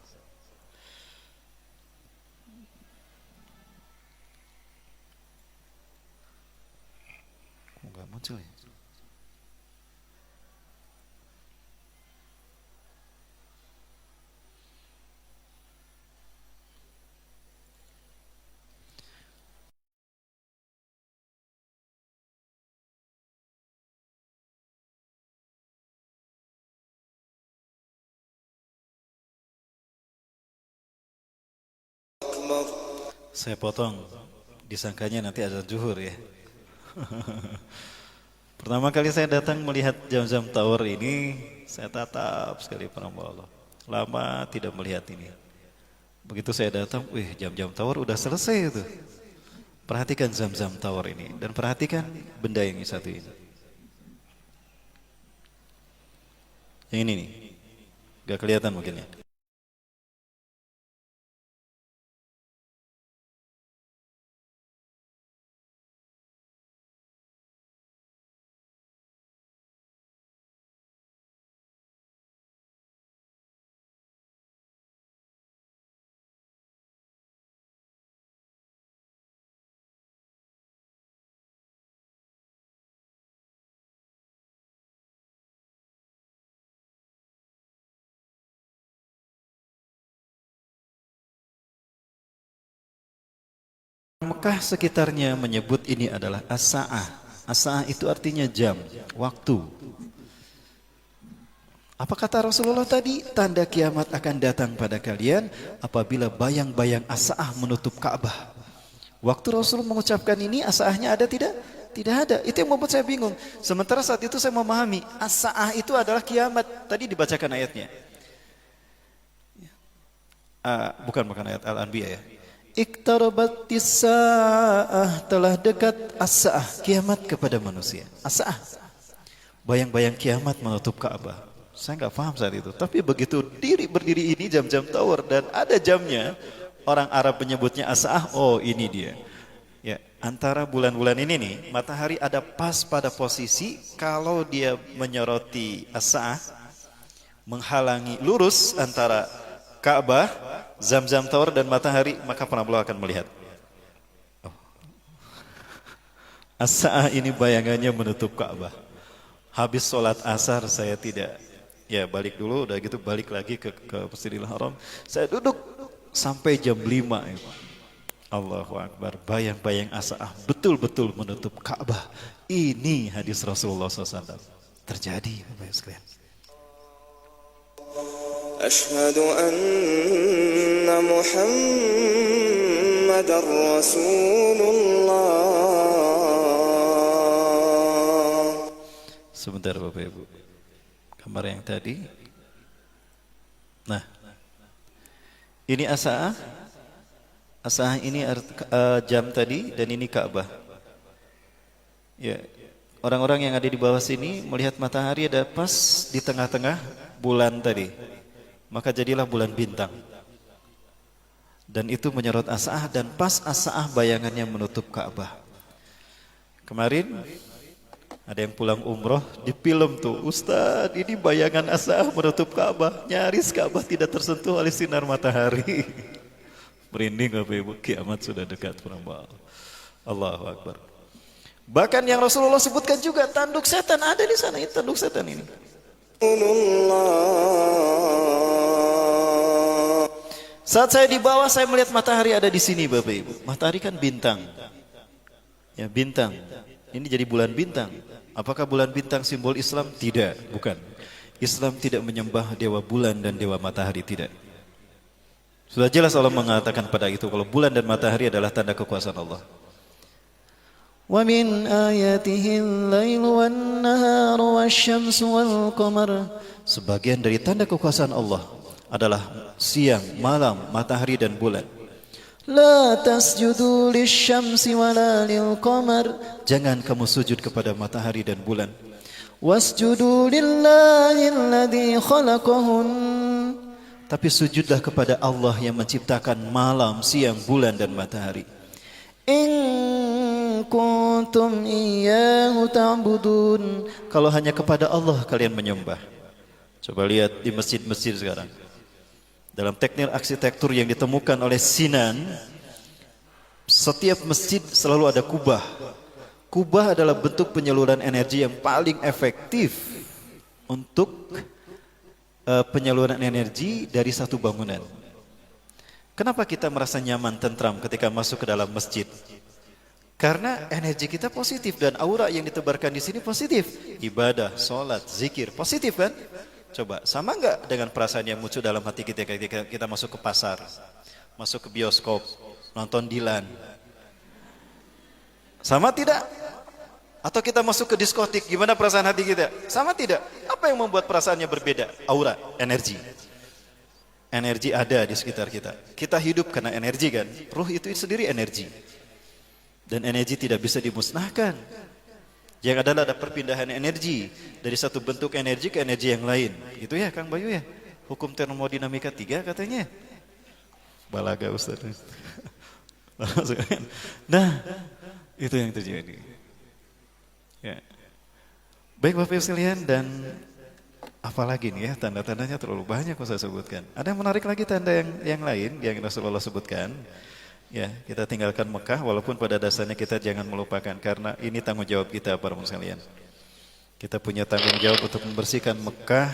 Speaker 2: Kok nggak muncul ya? Saya potong, disangkanya nanti azan zuhur ya. Pertama kali saya datang melihat Zamzam Tower ini, saya tatap sekali para Allah. Lama tidak melihat ini. Begitu saya datang, Zamzam Tower udah selesai itu. Perhatikan Zamzam Tower ini dan perhatikan benda yang satu ini. Yang ini nih, gak kelihatan mungkin ya. Mekah sekitarnya menyebut ini adalah as-sa'ah. As-sa'ah itu artinya jam, waktu. Apa kata Rasulullah tadi? Tanda kiamat akan datang pada kalian apabila bayang-bayang as-sa'ah menutup Ka'bah. Waktu Rasul mengucapkan ini, as-sa'ahnya ada tidak? Tidak ada. Itu yang membuat saya bingung. Sementara saat itu saya memahami as-sa'ah itu adalah kiamat. Tadi dibacakan ayatnya. Bukan ayat Al-Anbiya ya. Iqtarabatis sa'ah, telah dekat as-sa'ah, kiamat kepada manusia. As-sa'ah, bayang-bayang kiamat menutup Ka'bah. Saya nggak paham saat itu. Tapi begitu berdiri ini Zamzam Tower dan ada jamnya, orang Arab menyebutnya as-sa'ah. Oh ini dia. Ya, antara bulan-bulan ini nih, matahari ada pas pada posisi kalau dia menyoroti as-sa'ah, menghalangi lurus antara Ka'bah, Zamzam Tower dan matahari, maka penambah akan melihat. As-sa'ah ini bayangannya menutup Ka'bah. Habis sholat asar saya tidak, ya balik dulu, udah gitu balik lagi ke Masjidil Haram. Saya duduk sampai jam 5 ya Pak. Allahu Akbar, bayang-bayang as-sa'ah betul-betul menutup Ka'bah. Ini hadis Rasulullah SAW. terjadi, Bapak Ibu sekalian.
Speaker 1: أشهد أن محمد رسول الله.
Speaker 2: Sebentar Bapak Ibu, gambar yang tadi. Nah, ini Asa'ah. Asa'ah ini jam tadi, dan ini Ka'bah. Ya, orang-orang yang ada di bawah sini melihat matahari ada pas di tengah-tengah bulan tadi. Maka jadilah bulan bintang. Dan itu menyorot Asa'ah, dan pas Asa'ah bayangannya menutup Ka'bah. Kemarin ada yang pulang umroh di film tuh, Ustaz, ini bayangan Asa'ah menutup Ka'bah. Nyaris Ka'bah tidak tersentuh oleh sinar matahari. Merinding Bapak Ibu, kiamat sudah dekat perambal. Allahu Akbar. Bahkan yang Rasulullah sebutkan juga, tanduk setan ada di sana, ini tanduk setan ini. Saat saya di bawah, saya melihat matahari ada di sini Bapak Ibu. Matahari kan bintang. Ya, bintang. Ini jadi bulan bintang. Apakah bulan bintang simbol Islam? Tidak, bukan. Islam tidak menyembah dewa bulan dan dewa matahari, tidak. Sudah jelas Allah mengatakan pada itu kalau bulan dan matahari adalah tanda kekuasaan Allah. Wa min ayatihi al-lailu wan-naharu wasyamsu wal-qamar. Sebagian dari tanda kekuasaan Allah adalah siang, malam, matahari dan bulan. La tasjudu lisyamsi wala lilqamar. Jangan kamu sujud kepada matahari dan bulan. Wasjudu lillahi alladhi khalaqahun. Tapi sujudlah kepada Allah yang menciptakan malam, siang, bulan dan matahari. In kuntum iyyahu ta'budun. Kalau hanya kepada Allah kalian menyembah. Coba lihat di masjid-masjid sekarang. Dalam teknik arsitektur yang ditemukan oleh Sinan, setiap masjid selalu ada kubah. Kubah adalah bentuk penyaluran energi yang paling efektif untuk penyaluran energi dari satu bangunan. Kenapa kita merasa nyaman, tentram ketika masuk ke dalam masjid? Karena energi kita positif dan aura yang ditebarkan di sini positif. Ibadah, sholat, zikir, positif kan? Coba, sama enggak dengan perasaan yang muncul dalam hati kita ketika kita masuk ke pasar, masuk ke bioskop, nonton Dilan? Sama tidak? Atau kita masuk ke diskotik, gimana perasaan hati kita? Sama tidak? Apa yang membuat perasaannya berbeda? Aura, energi. Energi ada di sekitar kita. Kita hidup karena energi kan? Ruh itu sendiri energi. Dan energi tidak bisa dimusnahkan. Yang adalah ada perpindahan energi dari satu bentuk energi ke energi yang lain. Itu ya Kang Bayu ya? Hukum termodinamika 3 katanya. Balaga Ustaz. Nah, itu yang terjadi. Ya. Baik Bapak Ibu sekalian, dan apalagi nih ya, tanda-tandanya terlalu banyak saya sebutkan. Ada yang menarik lagi tanda yang lain yang Rasulullah sebutkan. Ya, kita tinggalkan Mekah walaupun pada dasarnya kita jangan melupakan, karena ini tanggung jawab kita para muslim sekalian. Kita punya tanggung jawab untuk membersihkan Mekah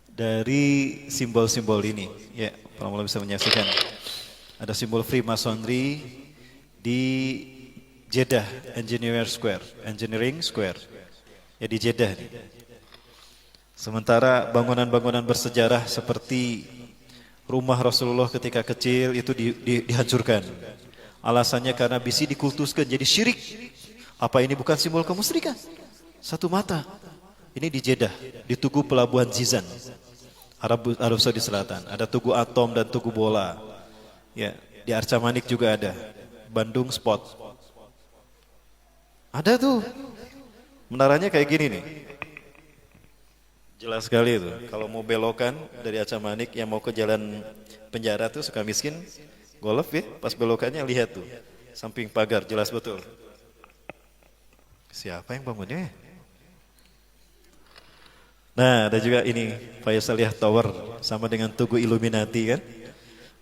Speaker 2: dari simbol-simbol ini. Ya, para muslim bisa menyaksikan. Ada simbol Freemasonry di Jeddah Engineering Square. Ya, di Jeddah nih. Sementara bangunan-bangunan bersejarah seperti rumah Rasulullah ketika kecil itu dihancurkan. Alasannya karena bisi dikultuskan jadi syirik. Apa ini bukan simbol kemusyrikan? Satu mata. Ini di Jeddah, di Tugu Pelabuhan Zizan, Arab Saudi Selatan. Ada Tugu Atom dan Tugu Bola. Ya, di Arca Manik juga ada. Bandung Spot. Ada tuh. Menaranya kayak gini nih. Jelas sekali itu. Kalau mau belokan dari Arca Manik yang mau ke jalan penjara tuh Sukamiskin, golf ya, pas belokannya lihat tuh. Samping pagar, jelas betul. Siapa yang bangunnya? Nah, ada juga ini Faisaliyah Tower sama dengan Tugu Illuminati kan?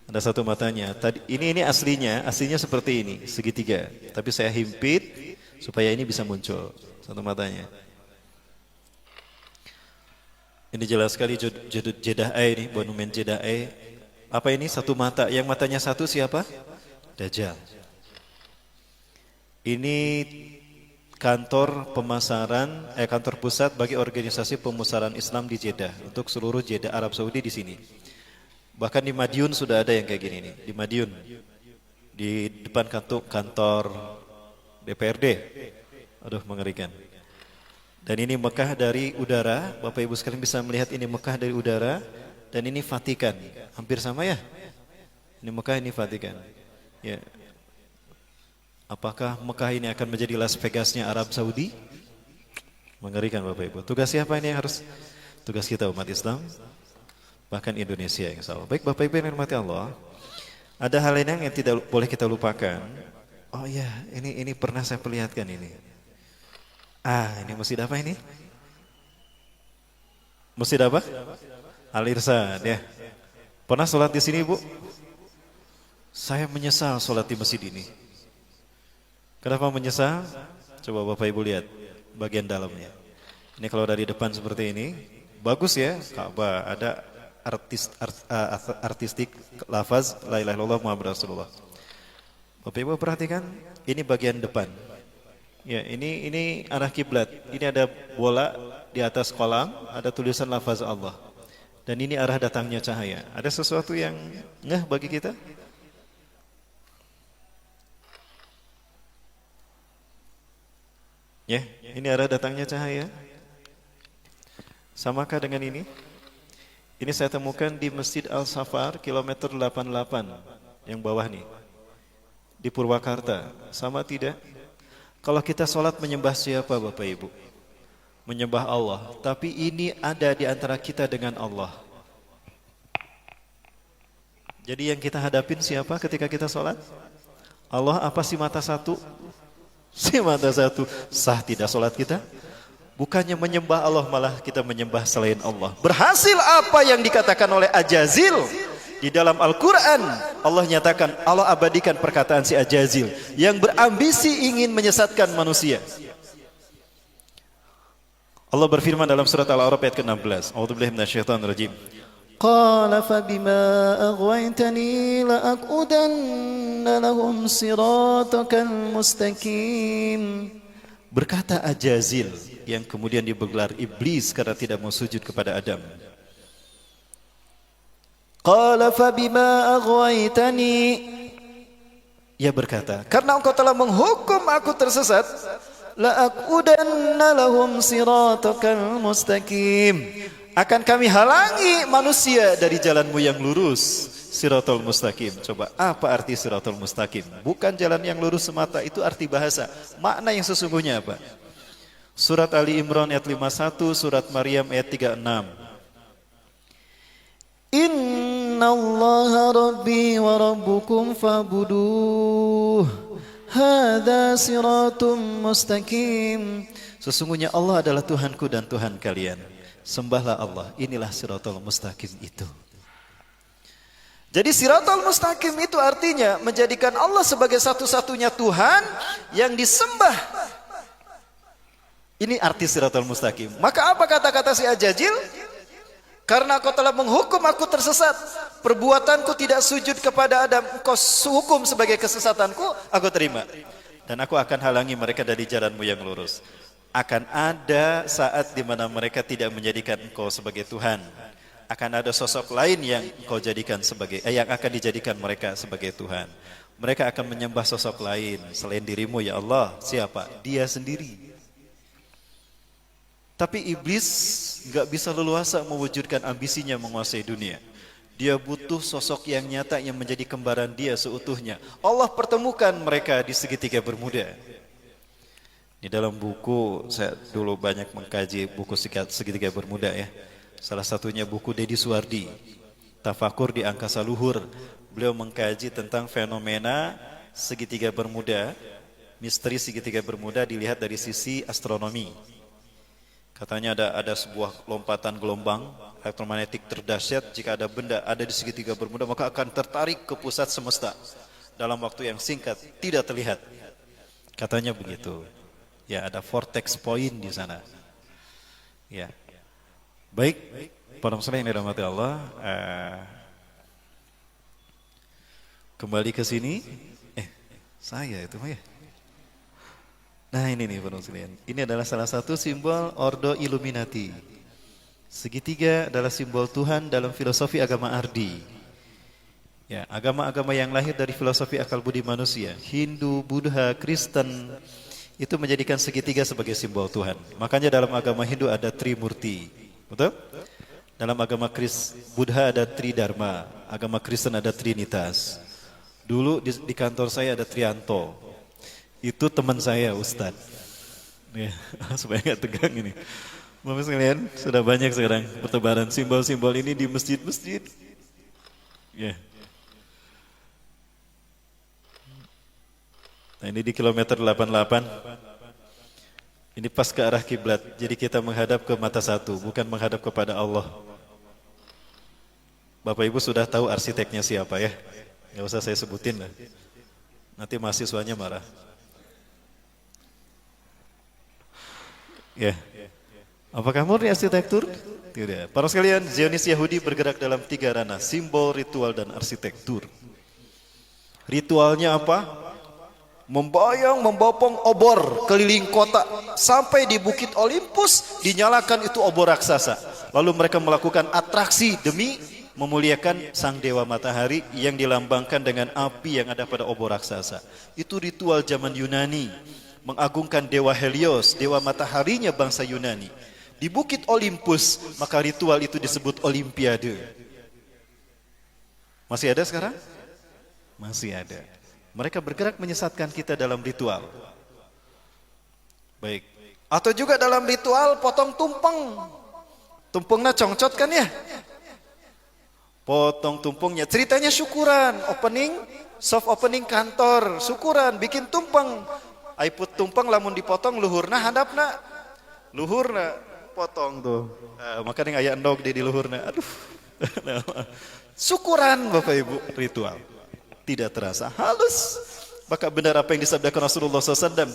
Speaker 2: Ada satu matanya. Tadi ini aslinya seperti ini, segitiga. Tapi saya himpit supaya ini bisa muncul satu matanya. Ini jelas sekali Jeddah ini, monumen Jeddah. Apa ini? Satu mata. Yang matanya satu siapa? Dajjal. Ini kantor pusat bagi organisasi pemasaran Islam di Jeddah untuk seluruh Jeddah Arab Saudi di sini. Bahkan di Madiun sudah ada yang kayak gini nih, di Madiun, di depan kantor DPRD. Aduh, mengerikan. Dan ini Mekah dari udara, Bapak Ibu sekalian bisa melihat ini Mekah dari udara, dan ini Vatikan, hampir sama ya. Ini Mekah, ini Vatikan. Ya. Apakah Mekah ini akan menjadi Las Vegasnya Arab Saudi? Mengerikan Bapak Ibu. Tugas siapa ini yang harus? Tugas kita umat Islam, bahkan Indonesia yang salah. Baik Bapak Ibu yang dirahmati Allah, ada hal lain yang tidak boleh kita lupakan. Oh iya, ini pernah saya perlihatkan ini. Ini masjid apa ini? Masjid apa? Al-Irsyad ya. Pernah sholat di sini Bu? Saya menyesal sholat di masjid ini. Kenapa menyesal? Coba Bapak Ibu lihat bagian dalamnya. Ini kalau dari depan seperti ini, bagus ya. Ka'bah ada artistik lafaz la ilaha illallah Muhammad Rasulullah. Bapak Ibu perhatikan, ini bagian depan. Ya, ini arah kiblat. Ini ada bola di atas kolam, ada tulisan lafaz Allah. Dan ini arah datangnya cahaya. Ada sesuatu yang ngeh bagi kita? Ya, ini arah datangnya cahaya. Samakah dengan ini? Ini saya temukan di Masjid Al-Safar, kilometer 88, yang bawah nih. Di Purwakarta. Sama tidak? Kalau kita sholat menyembah siapa Bapak Ibu? Menyembah Allah. Tapi ini ada di antara kita dengan Allah. Jadi yang kita hadapin siapa ketika kita sholat? Allah apa si mata satu? Si mata satu. Sah tidak sholat kita? Bukannya menyembah Allah, malah kita menyembah selain Allah. Berhasil apa yang dikatakan oleh Ajazil di dalam Al-Quran. Allah nyatakan, Allah abadikan perkataan si Ajazil yang berambisi ingin menyesatkan manusia. Allah berfirman dalam surat Al-A'raf ayat ke-16. A'udzubillahi minasyaitonirrajim. Qala fabima aghwaytani la'aqudanna lahum siratakal mustaqim. Berkata Ajazil yang kemudian digelar iblis karena tidak mau sujud kepada Adam. Qala fabima aghwaytani. Ia berkata, karena engkau telah menghukum aku tersesat, la'aqudanna lahum siratakal mustaqim. Akan kami halangi manusia dari jalanmu yang lurus, siratal mustaqim. Coba, apa arti siratal mustaqim? Bukan jalan yang lurus semata, itu arti bahasa. Makna yang sesungguhnya apa? Surat Ali Imran ayat 51, surat Maryam ayat 36. Innallaha rabbi wa rabbukum fa'buduh. Hadza siratum mustaqim. Sesungguhnya Allah adalah Tuhanku dan Tuhan kalian. Sembahlah Allah, inilah siratal mustaqim itu. Jadi siratal mustaqim itu artinya menjadikan Allah sebagai satu-satunya Tuhan yang disembah. Ini arti siratal mustaqim. Maka apa kata-kata si Ajazil? Karena kau telah menghukum aku tersesat, perbuatanku tidak sujud kepada Adam, kau hukum sebagai kesesatanku, aku terima. Dan aku akan halangi mereka dari jalanmu yang lurus. Akan ada saat di mana mereka tidak menjadikan engkau sebagai Tuhan. Akan ada sosok lain yang engkau jadikan sebagai yang akan dijadikan mereka sebagai Tuhan. Mereka akan menyembah sosok lain selain dirimu ya Allah. Siapa? Dia sendiri. Tapi iblis enggak bisa leluasa mewujudkan ambisinya menguasai dunia. Dia butuh sosok yang nyata yang menjadi kembaran dia seutuhnya. Allah pertemukan mereka di segitiga Bermuda. Di dalam buku, saya dulu banyak mengkaji buku segitiga Bermuda ya. Salah satunya buku Dedi Suwardi, Tafakur di Angkasa Luhur. Beliau mengkaji tentang fenomena segitiga Bermuda, misteri segitiga Bermuda dilihat dari sisi astronomi. Katanya ada sebuah lompatan gelombang elektromagnetik terdahsyat. Jika ada benda ada di segitiga Bermuda, maka akan tertarik ke pusat semesta dalam waktu yang singkat, tidak terlihat. Katanya begitu. Ya, ada vortex point di sana. Ya. Baik, para muslimin yang dirahmati Allah, kembali ke sini. Saya itu ya. Nah ini nih para muslimin. Ini adalah salah satu simbol Ordo Illuminati. Segitiga adalah simbol Tuhan dalam filosofi agama Ardi. Ya, agama-agama yang lahir dari filosofi akal budi manusia, Hindu, Buddha, Kristen, itu menjadikan segitiga sebagai simbol Tuhan. Makanya dalam agama Hindu ada Trimurti. Betul? Dalam agama Buddha ada Tridharma, agama Kristen ada Trinitas. Dulu di kantor saya ada Trianto. Itu teman saya, Ustadz. Ya, supaya nggak tegang ini. Bapak sekalian, sudah banyak sekarang pertebaran simbol-simbol ini di masjid-masjid. Ya. Nah ini di kilometer 88. Ini pas ke arah kiblat. Jadi kita menghadap ke mata satu, bukan menghadap kepada Allah. Bapak Ibu sudah tahu arsiteknya siapa ya? Nggak usah saya sebutin lah. Nanti mahasiswanya marah. Ya. Apakah murni arsitektur? Tidak. Para sekalian, Zionis Yahudi bergerak dalam 3 ranah, simbol, ritual, dan arsitektur. Ritualnya apa? Membayang, membopong obor keliling kota sampai di Bukit Olympus dinyalakan itu obor raksasa. Lalu mereka melakukan atraksi demi memuliakan sang dewa matahari yang dilambangkan dengan api yang ada pada obor raksasa. Itu ritual zaman Yunani, mengagungkan dewa Helios, dewa mataharinya bangsa Yunani. Di Bukit Olympus, maka ritual itu disebut Olimpiade. Masih ada sekarang? Masih ada. Mereka bergerak menyesatkan kita dalam ritual. Baik. Atau juga dalam ritual potong tumpeng. Tumpengnya congcot kan ya? Potong tumpengnya. Ceritanya syukuran. Opening, soft opening kantor. Syukuran, bikin tumpeng. Aiput tumpeng lamun dipotong luhurna handapna. Luhurna potong tuh. Makanya aya endog di luhurna. Aduh. Syukuran Bapak Ibu, ritual. Tidak terasa halus. Maka benar apa yang disabdakan Rasulullah SAW.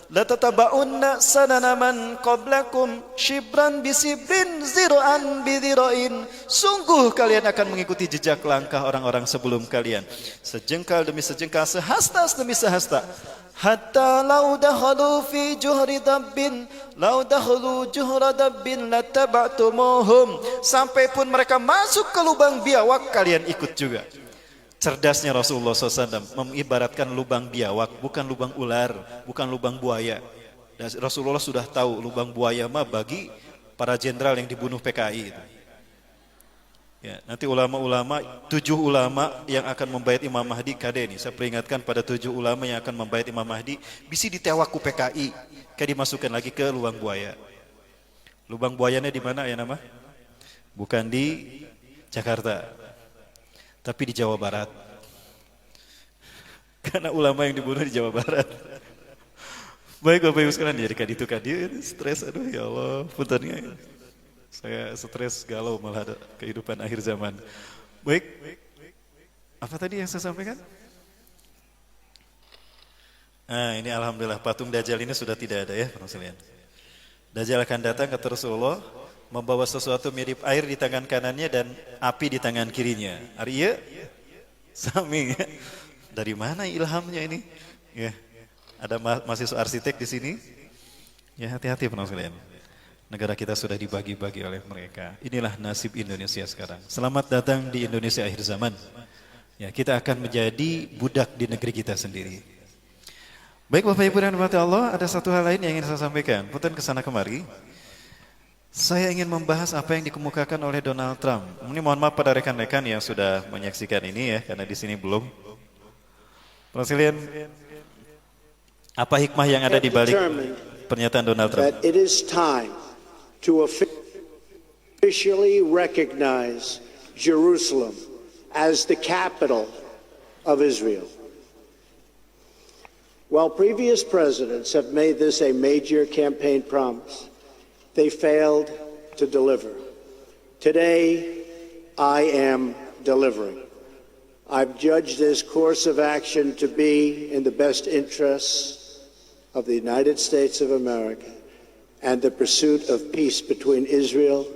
Speaker 2: La tataba'unna sanana man qablakum shibran bisibrin zira'an bidhira'in. Sungguh kalian akan mengikuti jejak langkah orang-orang sebelum kalian. Sejengkal demi sejengkal, sehasta demi sehasta. Hatta lau dakhalu fi juhri dabbin lau dakhalu juhra dabbin lataba'tumuhum. Sampai pun mereka masuk ke lubang biawak, kalian ikut juga. Cerdasnya Rasulullah SAW mengibaratkan lubang biawak, bukan lubang ular, bukan lubang buaya. Dan Rasulullah sudah tahu lubang buaya mah bagi para jenderal yang dibunuh PKI itu. Ya, nanti ulama-ulama, 7 ulama yang akan membaiat Imam Mahdi kade ini. Saya peringatkan pada 7 ulama yang akan membaiat Imam Mahdi, bisa ditewak ku PKI, kayak dimasukkan lagi ke lubang buaya. Lubang buayanya di mana ya nama? Bukan di Jakarta, tapi di Jawa Barat. Karena ulama yang dibunuh di Jawa Barat. Baik Bapak Ibu sekalian, jadi kadi itu kadi stres, aduh ya Allah, puntennya. Saya stres galau malah kehidupan akhir zaman. Baik, apa tadi yang saya sampaikan? Nah ini alhamdulillah patung Dajjal ini sudah tidak ada ya para sekalian. Dajjal akan datang kata Rasulullah, membawa sesuatu mirip air di tangan kanannya dan api di tangan kirinya. Ari ieu sami ya. Dari mana ilhamnya ini? Ya. Ada mahasiswa arsitek di sini. Ya hati-hati para sekalian. Negara kita sudah dibagi-bagi oleh mereka. Inilah nasib Indonesia sekarang. Selamat datang di Indonesia akhir zaman. Ya, kita akan menjadi budak di negeri kita sendiri. Baik Bapak Ibu dan Bapak Allah, ada satu hal lain yang ingin saya sampaikan. Punten kesana kemari. Saya ingin membahas apa yang dikemukakan oleh Donald Trump. Ini mohon maaf pada rekan-rekan yang sudah menyaksikan ini ya, karena di sini belum. Presiden, apa hikmah yang ada di balik pernyataan Donald Trump?
Speaker 4: That it is time to officially recognize Jerusalem as the capital of Israel. While previous presidents have made this a major campaign promise, they failed to deliver. Today, I am delivering. I've judged this course of action to be in the best interests of the United States of America and the pursuit of peace between Israel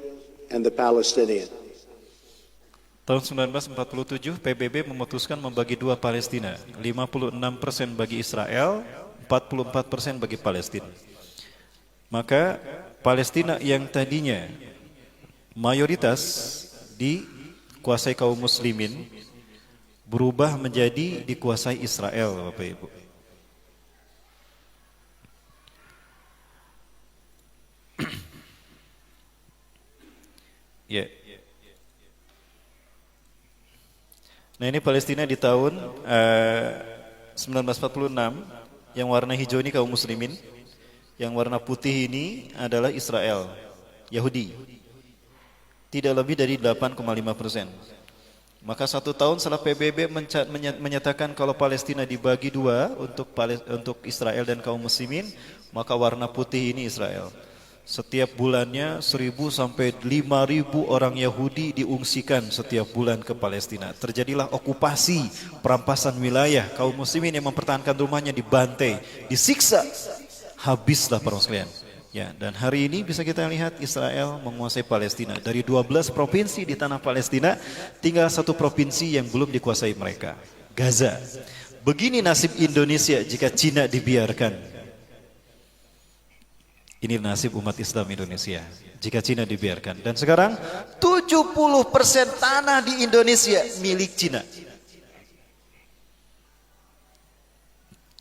Speaker 4: and the Palestinians.
Speaker 2: Tahun 1947 PBB memutuskan membagi 2 Palestina, 56% bagi Israel 44% bagi Palestina. Maka Palestina yang tadinya mayoritas dikuasai kaum muslimin berubah menjadi dikuasai Israel, Bapak Ibu. Ya. Nah, ini Palestina di tahun 1946, yang warna hijau ini kaum muslimin, yang warna putih ini adalah Israel, Yahudi. Tidak lebih dari 8,5%. Maka 1 tahun setelah PBB menyatakan kalau Palestina dibagi dua untuk Israel dan kaum muslimin, maka warna putih ini Israel. Setiap bulannya 1.000 sampai 5.000 orang Yahudi diungsikan setiap bulan ke Palestina. Terjadilah okupasi, perampasan wilayah. Kaum muslimin yang mempertahankan rumahnya dibantai, disiksa. Habislah para sekalian. Ya, dan hari ini bisa kita lihat Israel menguasai Palestina. Dari 12 provinsi di tanah Palestina, tinggal 1 provinsi yang belum dikuasai mereka, Gaza. Begini nasib Indonesia jika Cina dibiarkan. Ini nasib umat Islam Indonesia jika Cina dibiarkan. Dan sekarang 70% tanah di Indonesia milik Cina.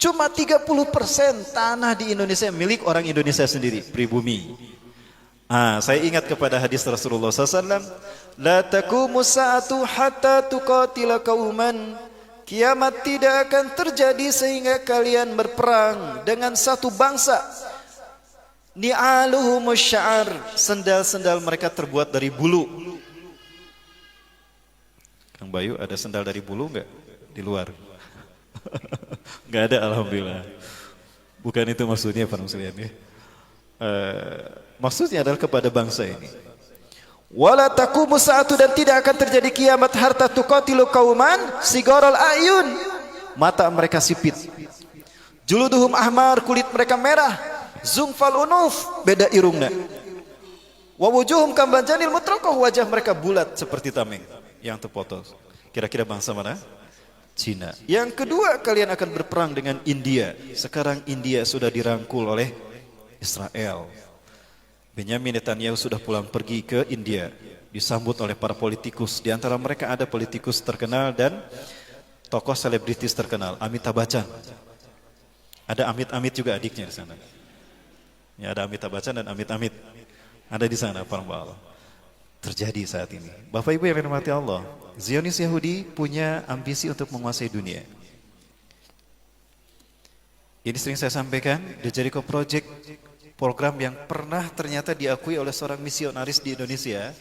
Speaker 2: Cuma 30% tanah di Indonesia milik orang Indonesia sendiri, pribumi. Saya ingat kepada hadis Rasulullah SAW, La taqumu sa'atu hatta tuqatila qauman. Kiamat tidak akan terjadi sehingga kalian berperang dengan satu bangsa. Ni'aluhumus sya'ar, sendal-sendal mereka terbuat dari bulu. Kang Bayu, ada sendal dari bulu enggak di luar? Enggak ada, alhamdulillah. Bukan itu maksudnya para muslimin ya. Maksudnya adalah kepada bangsa ini. Wala taqumu sa'atu, dan tidak akan terjadi kiamat hatta tuqatilu qauman sigaral ayun. Mata mereka sipit. Juluduhum ahmar, kulit mereka merah. Zungfal unuf, beda irungna. Wa wujuhum kambanjanil mutraqah, wajah mereka bulat seperti tameng yang terpotong. Kira-kira bangsa mana? Cina. Yang kedua, kalian akan berperang dengan India. Sekarang India sudah dirangkul oleh Israel. Benyamin Netanyahu sudah pulang pergi ke India, disambut oleh para politikus. Di antara mereka ada politikus terkenal dan tokoh selebritis terkenal, Amitabh Bachchan. Ada Amit-Amit juga adiknya di sana. Ya, ada Amitabh Bachchan dan Amit-Amit ada di sana, para Allah. Terjadi saat ini. Bapak Ibu yang dirahmati Allah, Zionis Yahudi punya ambisi untuk menguasai dunia. Ini sering saya sampaikan, The Jericho Project, program yang pernah ternyata diakui oleh seorang misionaris di Indonesia.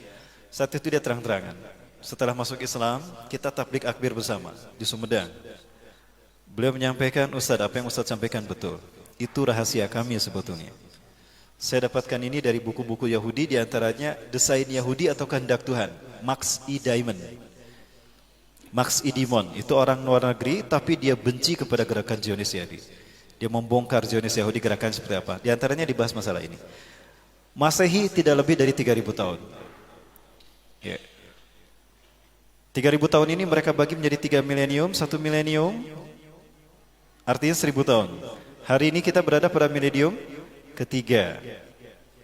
Speaker 2: Saat itu dia terang-terangan, setelah masuk Islam, kita tablik akbir bersama di Sumedang. Beliau menyampaikan, Ustadz, apa yang Ustadz sampaikan betul. Itu rahasia kami sebetulnya. Saya dapatkan ini dari buku-buku Yahudi, diantaranya Desain Yahudi atau Kehendak Tuhan, Max E. Diamond. Max E. Diamond itu orang luar negeri, tapi dia benci kepada gerakan Zionis Yahudi. Dia membongkar Zionis Yahudi gerakan seperti apa. Di antaranya dibahas masalah ini. Masehi tidak lebih dari 3.000 tahun. Ya. 3.000 tahun ini mereka bagi menjadi 3 milenium, 1 milenium artinya 1.000 tahun. Hari ini kita berada pada milenium ketiga.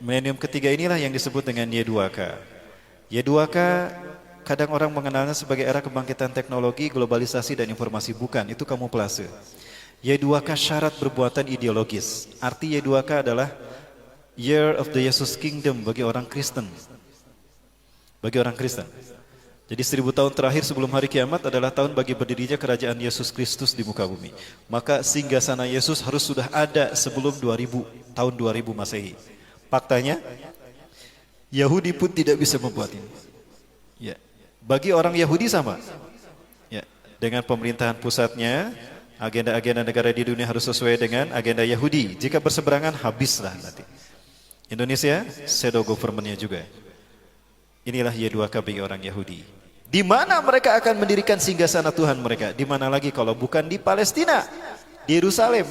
Speaker 2: Milenium ketiga inilah yang disebut dengan Y2K. Y2K kadang orang mengenalnya sebagai era kebangkitan teknologi, globalisasi dan informasi. Bukan, itu kamuflase. Y2K syarat berbuatan ideologis. Arti Y2K adalah Year of the Jesus Kingdom bagi orang Kristen. Bagi orang Kristen. Jadi 1.000 tahun terakhir sebelum hari kiamat adalah tahun bagi berdirinya kerajaan Yesus Kristus di muka bumi. Maka singgasana Yesus harus sudah ada sebelum tahun 2000 Masehi. Faktanya, Yahudi pun tidak bisa membuat ini. Ya. Bagi orang Yahudi sama. Ya. Dengan pemerintahan pusatnya, agenda-agenda negara di dunia harus sesuai dengan agenda Yahudi. Jika berseberangan, habislah nanti. Indonesia, shadow government-nya juga. Inilah Y2K bagi orang Yahudi. Di mana mereka akan mendirikan singgasana Tuhan mereka? Di mana lagi kalau bukan di Palestina, di Yerusalem.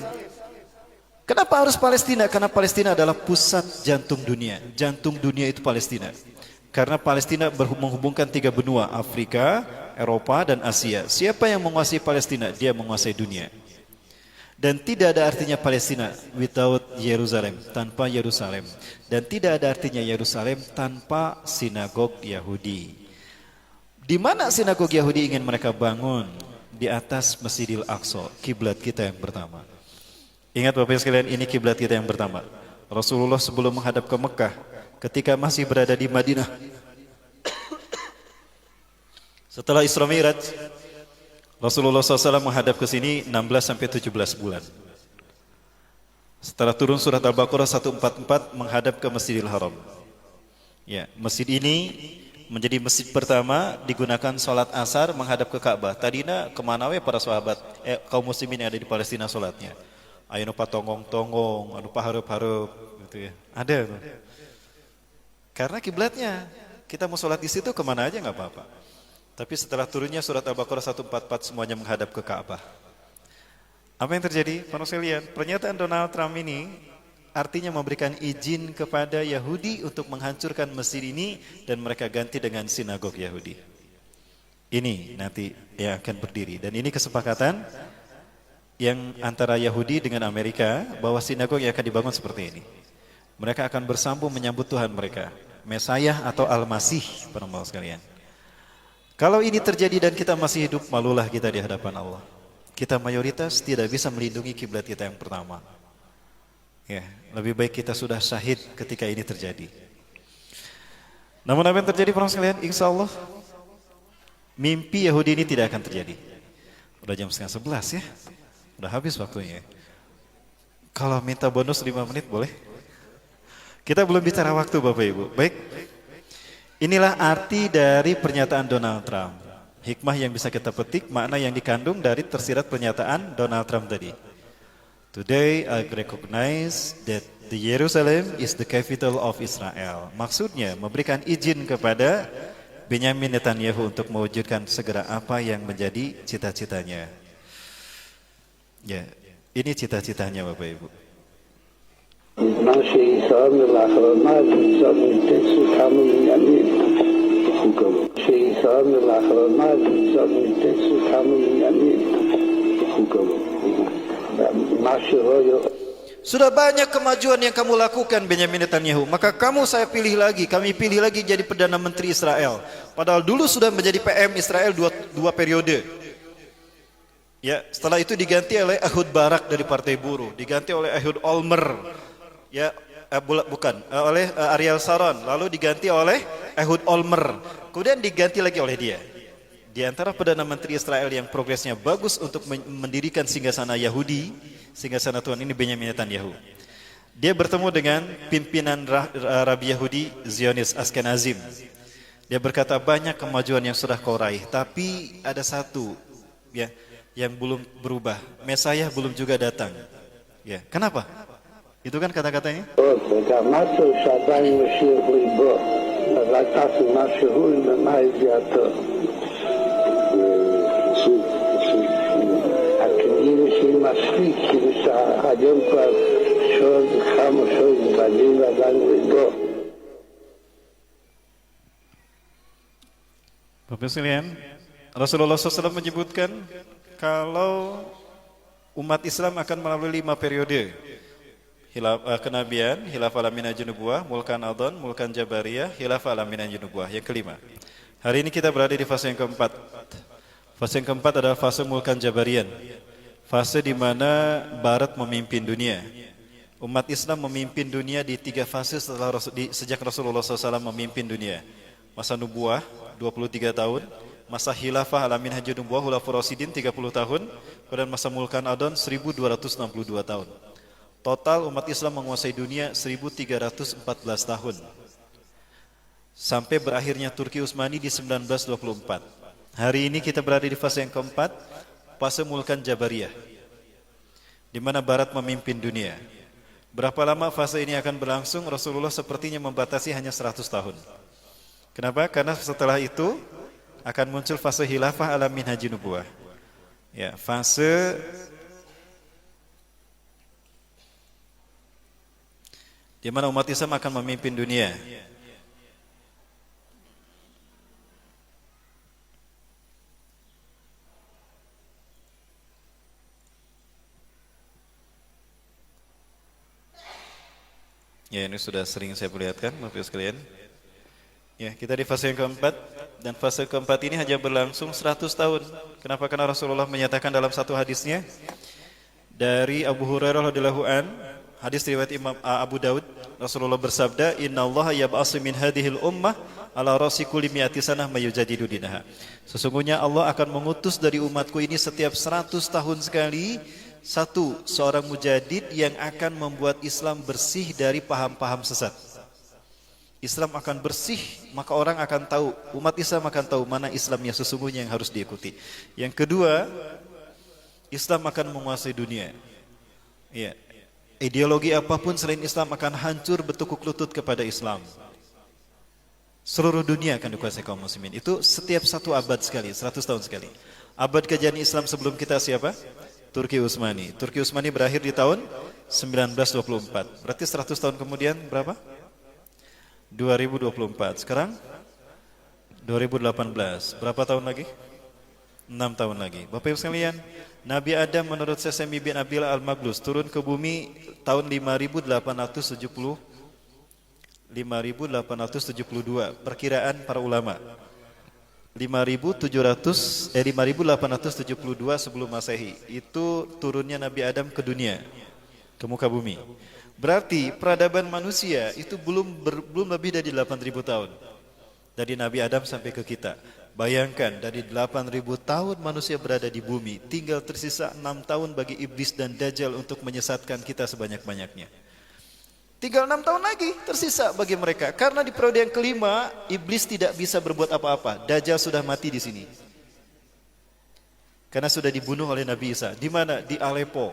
Speaker 2: Kenapa harus Palestina? Karena Palestina adalah pusat jantung dunia. Jantung dunia itu Palestina. Karena Palestina menghubungkan 3 benua, Afrika, Eropa, dan Asia. Siapa yang menguasai Palestina? Dia menguasai dunia. Dan tidak ada artinya Palestina without Yerusalem, tanpa Yerusalem. Dan tidak ada artinya Yerusalem tanpa sinagog Yahudi. Di mana sinagog Yahudi ingin mereka bangun? Di atas Masjidil Aqsa, kiblat kita yang pertama. Ingat Bapak sekalian, ini kiblat kita yang pertama. Rasulullah sebelum menghadap ke Mekah, ketika masih berada di Madinah, setelah Isra Mi'raj, Rasulullah SAW menghadap ke sini 16-17 bulan. Setelah turun surat Al-Baqarah 144 menghadap ke Masjidil Haram. Ya, masjid ini menjadi masjid pertama digunakan sholat asar menghadap ke Ka'bah. Tadina kemana we para sahabat kaum muslimin yang ada di Palestina sholatnya? Ayo nupa tonggong-tonggong, nupa harap-harap gitu ya. Ada tuh. Karena kiblatnya kita mau sholat di situ kemana aja nggak apa-apa. Tapi setelah turunnya surat Al-Baqarah 144 semuanya menghadap ke Ka'bah. Apa yang terjadi? Para sekalian, pernyataan Donald Trump ini artinya memberikan izin kepada Yahudi untuk menghancurkan masjid ini dan mereka ganti dengan sinagog Yahudi. Ini nanti yang akan berdiri dan ini kesepakatan yang antara Yahudi dengan Amerika bahwa sinagog yang akan dibangun seperti ini. Mereka akan bersambung menyambut Tuhan mereka, Mesayah atau Al-Masih, para jemaah sekalian. Kalau ini terjadi dan kita masih hidup, malulah kita di hadapan Allah. Kita mayoritas tidak bisa melindungi kiblat kita yang pertama. Ya, lebih baik kita sudah syahid ketika ini terjadi. Namun apa yang terjadi para sekalian? Insya Allah mimpi Yahudi ini tidak akan terjadi. Udah jam 10:30 ya, udah habis waktunya. Kalau minta bonus 5 menit boleh? Kita belum bicara waktu Bapak Ibu. Baik, inilah arti dari pernyataan Donald Trump. Hikmah yang bisa kita petik, makna yang dikandung dari tersirat pernyataan Donald Trump tadi. Today I recognize that the Jerusalem is the capital of Israel. Maksudnya memberikan izin kepada Benyamin Netanyahu untuk mewujudkan segera apa yang menjadi cita-citanya. Ya, ini cita-citanya Bapak Ibu. Sudah banyak kemajuan yang kamu lakukan Benyamin Netanyahu, maka kamu saya pilih lagi, kami pilih lagi jadi Perdana Menteri Israel. Padahal dulu sudah menjadi PM Israel dua periode. Ya, setelah itu diganti oleh Ehud Barak dari Partai Buruh, diganti oleh Ehud Olmer, ya oleh Ariel Sharon, lalu diganti oleh Ehud Olmer, kemudian diganti lagi oleh dia. Di antara Perdana Menteri Israel yang progresnya bagus untuk mendirikan singgasana Yahudi, singgasana Tuhan ini Benyamin Netanyahu. Dia bertemu dengan pimpinan Rabi Yahudi Zionis Ashkenazim. Dia berkata banyak kemajuan yang sudah kau raih, tapi ada satu ya yang belum berubah. Mesayah belum juga datang. Ya, kenapa? Itu kan kata-katanya. Bapak sekalian, Rasulullah SAW menyebutkan kalau umat Islam akan melalui 5 periode. Kenabian, Khilafah Alamin Nubuwah, Mulkan Adhan, Mulkan Jabariyah, Khilafah Alamin Nubuwah. Yang kelima. Hari ini kita berada di fase yang keempat. Fase yang keempat adalah fase Mulkan Jabarian. Fase di mana Barat memimpin dunia. Umat Islam memimpin dunia di 3 fase sejak Rasulullah SAW memimpin dunia. Masa Nubuwah 23 tahun, masa Khilafah Alamin Nubuwah Khulafaur Rasyidin 30 tahun, kemudian masa Mulkan Adhan 1262 tahun. Total umat Islam menguasai dunia 1314 tahun. Sampai berakhirnya Turki Utsmani di 1924. Hari ini kita berada di fase yang keempat, fase Mulkan Jabariyah, di mana Barat memimpin dunia. Berapa lama fase ini akan berlangsung? Rasulullah sepertinya membatasi hanya 100 tahun. Kenapa? Karena setelah itu akan muncul fase Khilafah ala Minhajin Nubuwah. Ya, fase di mana umat Islam akan memimpin dunia. Ya, ini sudah sering saya perlihatkan, Bapak Ibu sekalian. Ya, kita di fase yang keempat, dan fase keempat ini hanya berlangsung 100 tahun. Kenapa? Karena Rasulullah menyatakan dalam satu hadisnya dari Abu Hurairah radhiyallahu an, hadis riwayat Imam Abu Daud, Rasulullah bersabda, "Innallaha yab'atsu min hadhil ummah ala ra'si kulli mi'ati sanah mayujadidu dinaha." Sesungguhnya Allah akan mengutus dari umatku ini setiap 100 tahun sekali seorang mujadid yang akan membuat Islam bersih dari paham-paham sesat. Islam akan bersih, maka orang akan tahu, umat Islam akan tahu mana Islamnya sesungguhnya yang harus diikuti. Yang kedua, Islam akan menguasai dunia. Ya. Ideologi apapun selain Islam akan hancur bertekuk lutut kepada Islam. Seluruh dunia akan dikuasai kaum muslimin. Itu setiap satu abad sekali, 100 tahun sekali. Abad kejayaan Islam sebelum kita siapa? Turki Utsmani. Turki Utsmani berakhir di tahun 1924. Berarti 100 tahun kemudian berapa? 2024. Sekarang 2018. Berapa tahun lagi? 6 tahun lagi. Bapak Ibu sekalian, Nabi Adam menurut Sesemi bin Abil Al-Maglus turun ke bumi tahun 5872. Perkiraan para ulama. 5872 sebelum Masehi. Itu turunnya Nabi Adam ke dunia, ke muka bumi. Berarti peradaban manusia itu belum lebih dari 8.000 tahun. Dari Nabi Adam sampai ke kita. Bayangkan dari 8.000 tahun manusia berada di bumi, tinggal tersisa 6 tahun bagi iblis dan dajjal untuk menyesatkan kita sebanyak-banyaknya. Tinggal 6 tahun lagi tersisa bagi mereka. Karena di periode yang kelima, iblis tidak bisa berbuat apa-apa. Dajjal sudah mati di sini. Karena sudah dibunuh oleh Nabi Isa. Di mana? Di Aleppo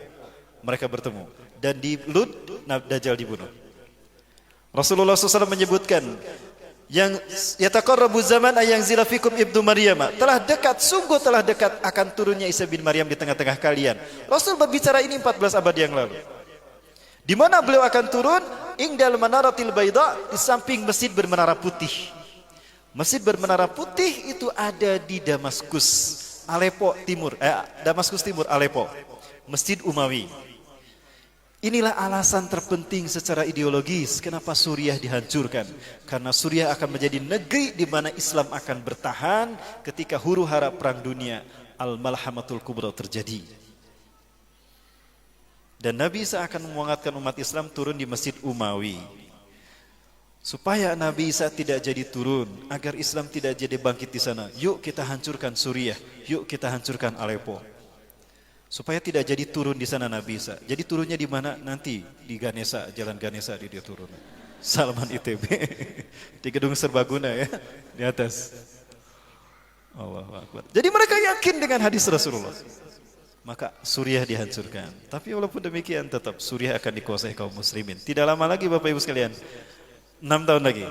Speaker 2: mereka bertemu. Dan di Lut, Dajjal dibunuh. Rasulullah SAW menyebutkan, yang yataqarrabu zaman ayang zilafikum ibnu Maryam, telah dekat, sungguh telah dekat akan turunnya Isa bin Maryam di tengah-tengah kalian. Rasul berbicara ini 14 abad yang lalu. Di mana beliau akan turun? Ingdal manaratil baida, di samping masjid bermenara putih. Masjid bermenara putih itu ada di Damaskus, Aleppo Timur, Damaskus Timur, Aleppo. Masjid Umawi. Inilah alasan terpenting secara ideologis kenapa Suriah dihancurkan. Karena Suriah akan menjadi negeri di mana Islam akan bertahan ketika huru-hara perang dunia Al-Malhamatul Kubra terjadi. Dan Nabi Isa akan memangatkan umat Islam turun di Masjid Umawi. Supaya Nabi Isa tidak jadi turun, agar Islam tidak jadi bangkit di sana. Yuk kita hancurkan Suriah, yuk kita hancurkan Aleppo. Supaya tidak jadi turun di sana Nabi Isa. Jadi turunnya di mana? Nanti di Ganesa, Jalan Ganesa dia turun. Salman ITB. Di gedung serbaguna ya, di atas. Allahu Akbar. Jadi mereka yakin dengan hadis Rasulullah. Maka Suriah dihancurkan. Tapi walaupun demikian tetap Suriah akan dikuasai kaum muslimin. Tidak lama lagi Bapak Ibu sekalian. 6 tahun lagi.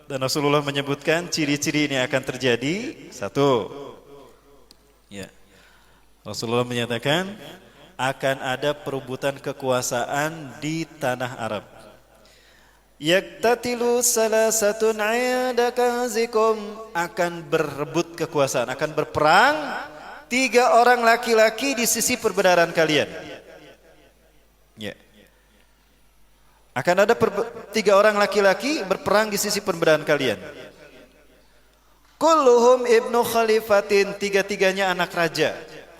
Speaker 2: Dan Rasulullah menyebutkan ciri-ciri ini akan terjadi. 1. Ya. Rasulullah menyatakan akan ada perebutan kekuasaan di tanah Arab. Yaktatilu salasatun 'inda kanzikum, akan berebut kekuasaan, akan berperang 3 orang laki-laki di sisi perbenaran kalian. Ya. Akan ada 3 orang laki-laki berperang di sisi perbenaran kalian. Kulluhum ibnu khalifatin, 3-tiganya anak raja.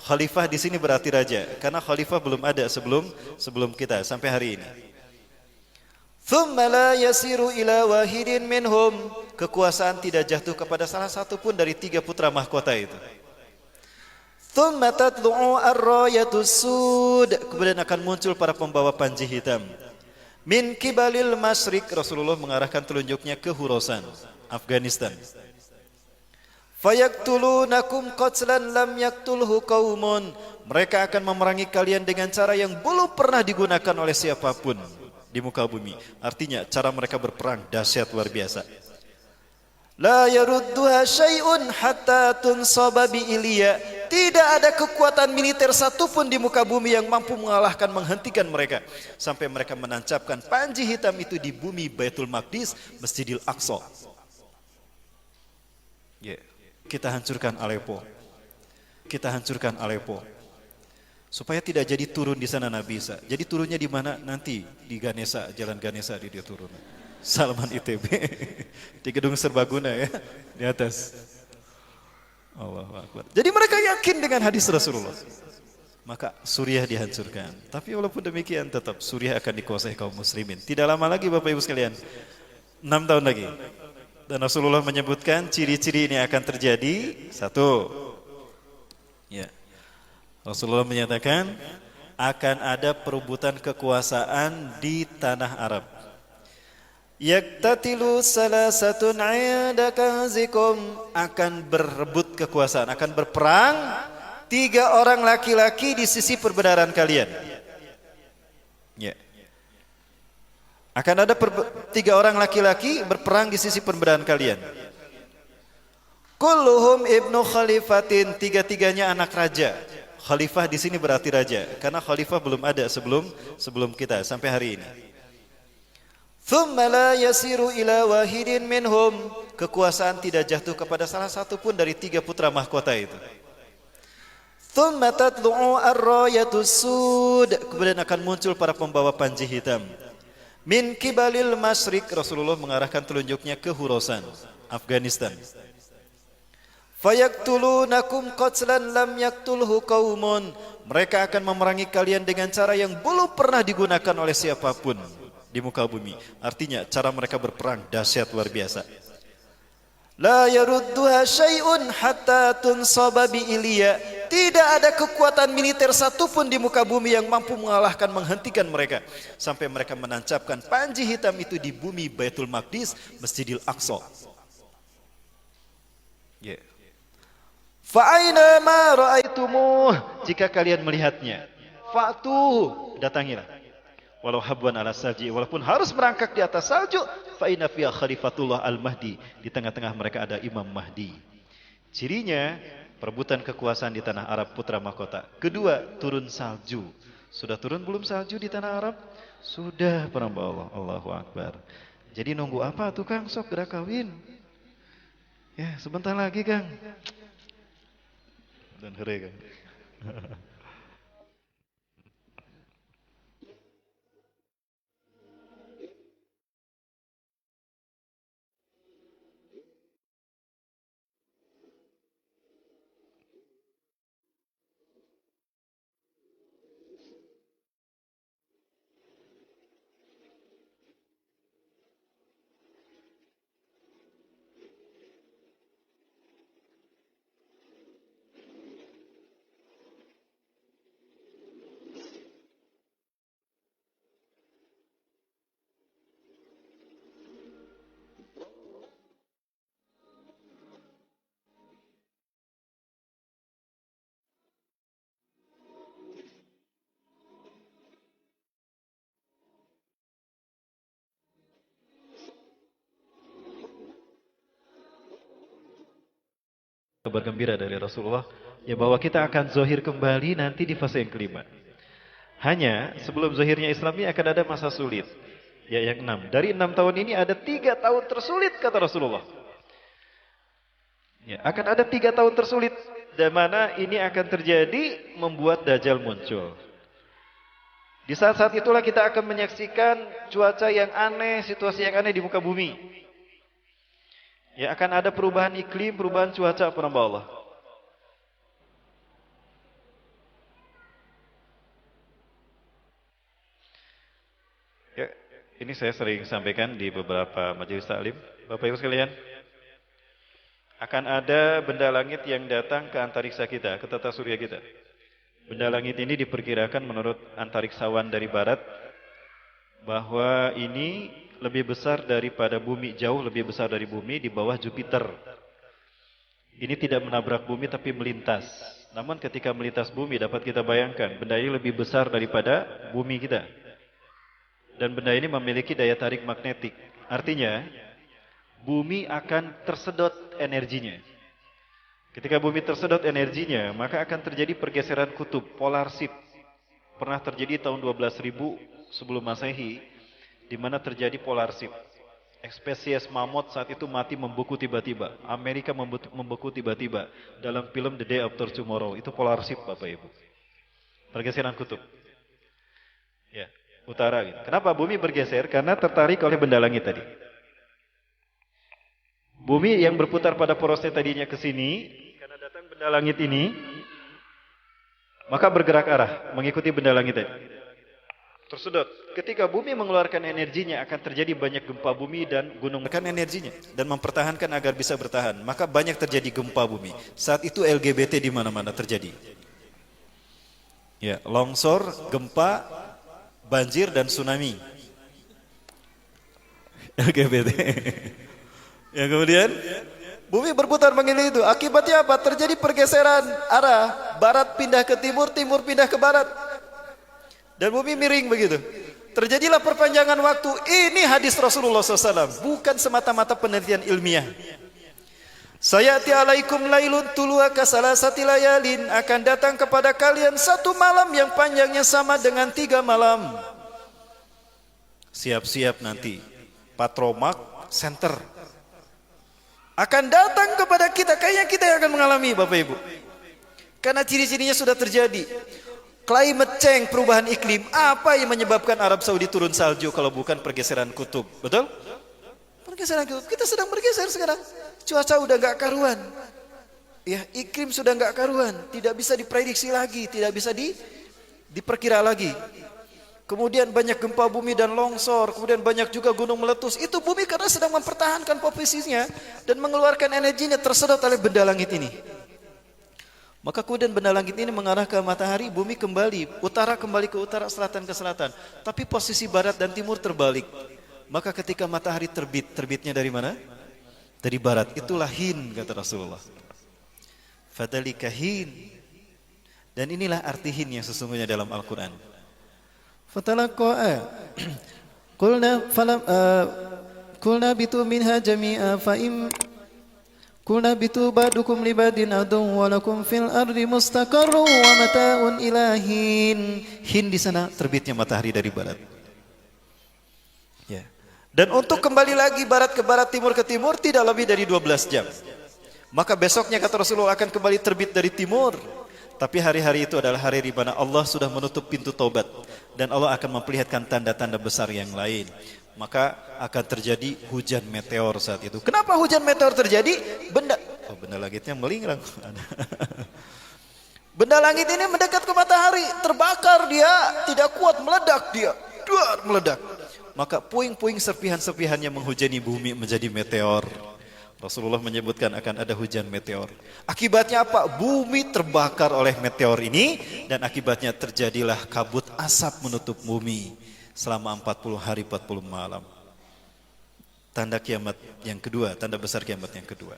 Speaker 2: Khalifah di sini berarti raja, karena khalifah belum ada sebelum kita sampai hari ini. Thumma la yasiru ila wahidin minhum, kekuasaan tidak jatuh kepada salah satu pun dari 3 putra mahkota itu. Thumma tatlu'u ar-rayatus sud, kemudian akan muncul para pembawa panji hitam. Min kibalil masyriq, Rasulullah mengarahkan telunjuknya ke Khurasan, Afghanistan. Fayaktulunakum qatlan lam yaktulhu qaumun, mereka akan memerangi kalian dengan cara yang belum pernah digunakan oleh siapapun di muka bumi. Artinya cara mereka berperang dahsyat luar biasa. La yarudduha syai'un hatta tunsaba bi Ilya, tidak ada kekuatan militer satupun di muka bumi yang mampu mengalahkan, menghentikan mereka sampai mereka menancapkan panji hitam itu di bumi Baitul Maqdis, Masjidil Aqsa. Kita hancurkan Aleppo. Kita hancurkan Aleppo. supaya tidak jadi turun di sana Nabi Isa. Jadi turunnya di mana? Nanti di Ganesha, Jalan Ganesha dia turun. Salman ITB di gedung serbaguna ya, di atas. Allahu Akbar. Jadi mereka yakin dengan hadis Rasulullah. Maka Suriah dihancurkan. Tapi walaupun demikian tetap Suriah akan dikuasai kaum muslimin. Tidak lama lagi Bapak Ibu sekalian. 6 tahun lagi. Dan Rasulullah menyebutkan ciri-ciri ini akan terjadi. 1. Ya. Rasulullah menyatakan akan ada perebutan kekuasaan di tanah Arab. Yaktatilu salasatun 'inda kanzikum, akan berebut kekuasaan, akan berperang 3 orang laki-laki di sisi perbenaran kalian. Ya. Akan ada 3 orang laki-laki berperang di sisi perbenaran kalian. Kulluhum ibnu khalifatin, 3-tiganya anak raja. Khalifah di sini berarti raja, karena khalifah belum ada sebelum kita sampai hari ini. Thumma la yasiru ila wahidin minhum, kekuasaan tidak jatuh kepada salah satu pun dari 3 putra mahkota itu. Thumma tatlu'u ar-rayatus sud, kemudian akan muncul para pembawa panji hitam. Min kibalil masyriq, Rasulullah mengarahkan telunjuknya ke Khurasan, Afghanistan. Fayaktulunakum qatlan lam yaktulhu qaumun, mereka akan memerangi kalian dengan cara yang belum pernah digunakan oleh siapapun di muka bumi. Artinya cara mereka berperang dahsyat luar biasa. La yarudduha syai'un hatta tunsaba bi Iliya, tidak ada kekuatan militer satupun di muka bumi yang mampu mengalahkan, menghentikan mereka sampai mereka menancapkan panji hitam itu di bumi Baitul Maqdis, Masjidil Aqsa. Yeah. Fa'aina ma ra'aitumuh, jika kalian melihatnya, fa'tuhu, datangilah. Walau habwan ala salji, walaupun harus merangkak di atas salju, fa'ina fiha khalifatullah al-mahdi, di tengah-tengah mereka ada Imam Mahdi. Cirinya perebutan kekuasaan di tanah Arab putra mahkota. Kedua, turun salju. Sudah turun belum salju di tanah Arab? Sudah, para hamba Allah. Allahu Akbar. Jadi nunggu apa tuh Kang? Sok gerak kawin. Ya, sebentar lagi Kang. Dan here Kang. Kabar gembira dari Rasulullah ya bahwa kita akan zohir kembali nanti di fase yang kelima. Hanya sebelum zohirnya Islam ini akan ada masa sulit, ya yang 6. Dari 6 tahun ini ada 3 tahun tersulit kata Rasulullah. Ya, akan ada 3 tahun tersulit, dan mana ini akan terjadi membuat Dajjal muncul. Di saat-saat itulah kita akan menyaksikan cuaca yang aneh, situasi yang aneh di muka bumi. Ya, akan ada perubahan iklim, perubahan cuaca para hamba Allah. Ya, ini saya sering sampaikan di beberapa majelis taklim, Bapak Ibu sekalian. Akan ada benda langit yang datang ke antariksa kita, ke tata surya kita. Benda langit ini diperkirakan menurut antariksawan dari barat bahwa ini lebih besar daripada bumi, jauh lebih besar dari bumi, di bawah Jupiter. Ini tidak menabrak bumi tapi melintas. Namun ketika melintas bumi dapat kita bayangkan benda ini lebih besar daripada bumi kita. Dan benda ini memiliki daya tarik magnetik. Artinya bumi akan tersedot energinya. Ketika bumi tersedot energinya, maka akan terjadi pergeseran kutub, polar shift. Pernah terjadi tahun 12.000 sebelum Masehi, di mana terjadi polar shift. Spesies mamut saat itu mati membeku tiba-tiba. Amerika membeku tiba-tiba dalam film The Day After Tomorrow. Itu polar shift Bapak Ibu. Pergeseran kutub. Ya, utara gitu. Kenapa bumi bergeser? Karena tertarik oleh benda langit tadi. Bumi yang berputar pada porosnya tadinya ke sini, karena datang benda langit ini, maka bergerak arah mengikuti benda langit tadi. Tersedot. Ketika bumi mengeluarkan energinya akan terjadi banyak gempa bumi dan gunung mengeluarkan energinya dan mempertahankan agar bisa bertahan. Maka banyak terjadi gempa bumi. Saat itu LGBT di mana-mana terjadi. Ya, longsor, gempa, banjir dan tsunami. LGBT. Ya, kemudian bumi berputar mengelilingi itu. Akibatnya apa? Terjadi pergeseran arah. Barat pindah ke timur, timur pindah ke barat. Dan bumi miring begitu. Terjadilah perpanjangan waktu. Ini hadis Rasulullah SAW. Bukan semata-mata penelitian ilmiah. Sayati alaikum lailun tulu'a kasalasati layalin. Akan datang kepada kalian satu malam yang panjangnya sama dengan 3 malam. Siap-siap nanti. Patromak Center akan datang kepada kita. Kayaknya kita yang akan mengalami, Bapak Ibu. Karena ciri-cirinya sudah terjadi. Climate change, perubahan iklim. Apa yang menyebabkan Arab Saudi turun salju kalau bukan pergeseran kutub? Betul? Pergeseran kutub. Kita sedang bergeser sekarang. Cuaca udah gak karuan. Ya, iklim sudah gak karuan. Tidak bisa diprediksi lagi. Tidak bisa diperkira lagi. Kemudian banyak gempa bumi dan longsor. Kemudian banyak juga gunung meletus. Itu bumi karena sedang mempertahankan posisinya dan mengeluarkan energinya tersedot oleh benda langit ini. Maka kemudian benda langit ini mengarah ke matahari, bumi kembali. Utara kembali ke utara, selatan ke selatan. Tapi posisi barat dan timur terbalik. Maka ketika matahari terbit, terbitnya dari mana? Dari barat. Itulah hin, kata Rasulullah. Fadalika hin. Dan inilah arti hin yang sesungguhnya dalam Al-Quran. Fatalaqqa qulna bitu minha jami'a fa im qulna bitu ba'dukum li ba'din adun wa lakum fil ardi mustaqarrun wa mata'un ilahin. Hin di sana terbitnya matahari dari barat. Ya. Dan untuk kembali lagi barat ke barat, timur ke timur tidak lebih dari 12 jam. Maka besoknya kata Rasulullah akan kembali terbit dari timur. Tapi hari-hari itu adalah hari di mana Allah sudah menutup pintu taubat dan Allah akan memperlihatkan tanda-tanda besar yang lain. Maka akan terjadi hujan meteor saat itu. Kenapa hujan meteor terjadi? Benda langitnya melingkar. Benda langit ini mendekat ke matahari, terbakar dia, tidak kuat, meledak dia. Meledak. Maka puing-puing serpihan-serpihannya menghujani bumi menjadi meteor. Rasulullah menyebutkan akan ada hujan meteor. Akibatnya apa? Bumi terbakar oleh meteor ini dan akibatnya terjadilah kabut asap menutup bumi selama 40 hari 40 malam. Tanda kiamat yang kedua, tanda besar kiamat yang kedua.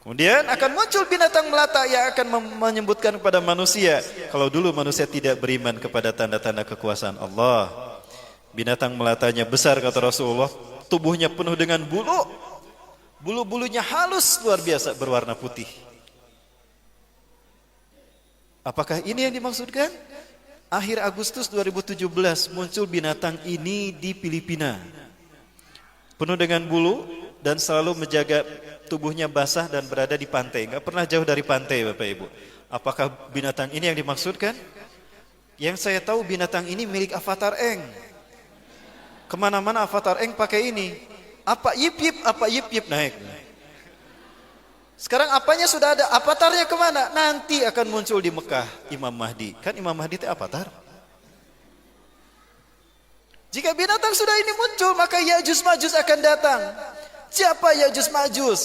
Speaker 2: Kemudian akan muncul binatang melata yang akan menyebutkan kepada manusia. Kalau dulu manusia tidak beriman kepada tanda-tanda kekuasaan Allah. Binatang melatanya besar kata Rasulullah, tubuhnya penuh dengan bulu. Bulu-bulunya halus luar biasa berwarna putih. Apakah ini yang dimaksudkan? Akhir Agustus 2017 muncul binatang ini di Filipina. Penuh dengan bulu dan selalu menjaga tubuhnya basah dan berada di pantai. Enggak pernah jauh dari pantai, Bapak Ibu. Apakah binatang ini yang dimaksudkan? Yang saya tahu binatang ini milik Avatar Eng. Kemana-mana Avatar Eng pakai ini. Apa yip naik. Sekarang apanya sudah ada, avatarnya kemana? Nanti akan muncul di Mekah Imam Mahdi. Kan Imam Mahdi itu avatar. Jika binatang sudah ini muncul, maka Ya'juj Ma'juj akan datang. Siapa Ya'juj Ma'juj?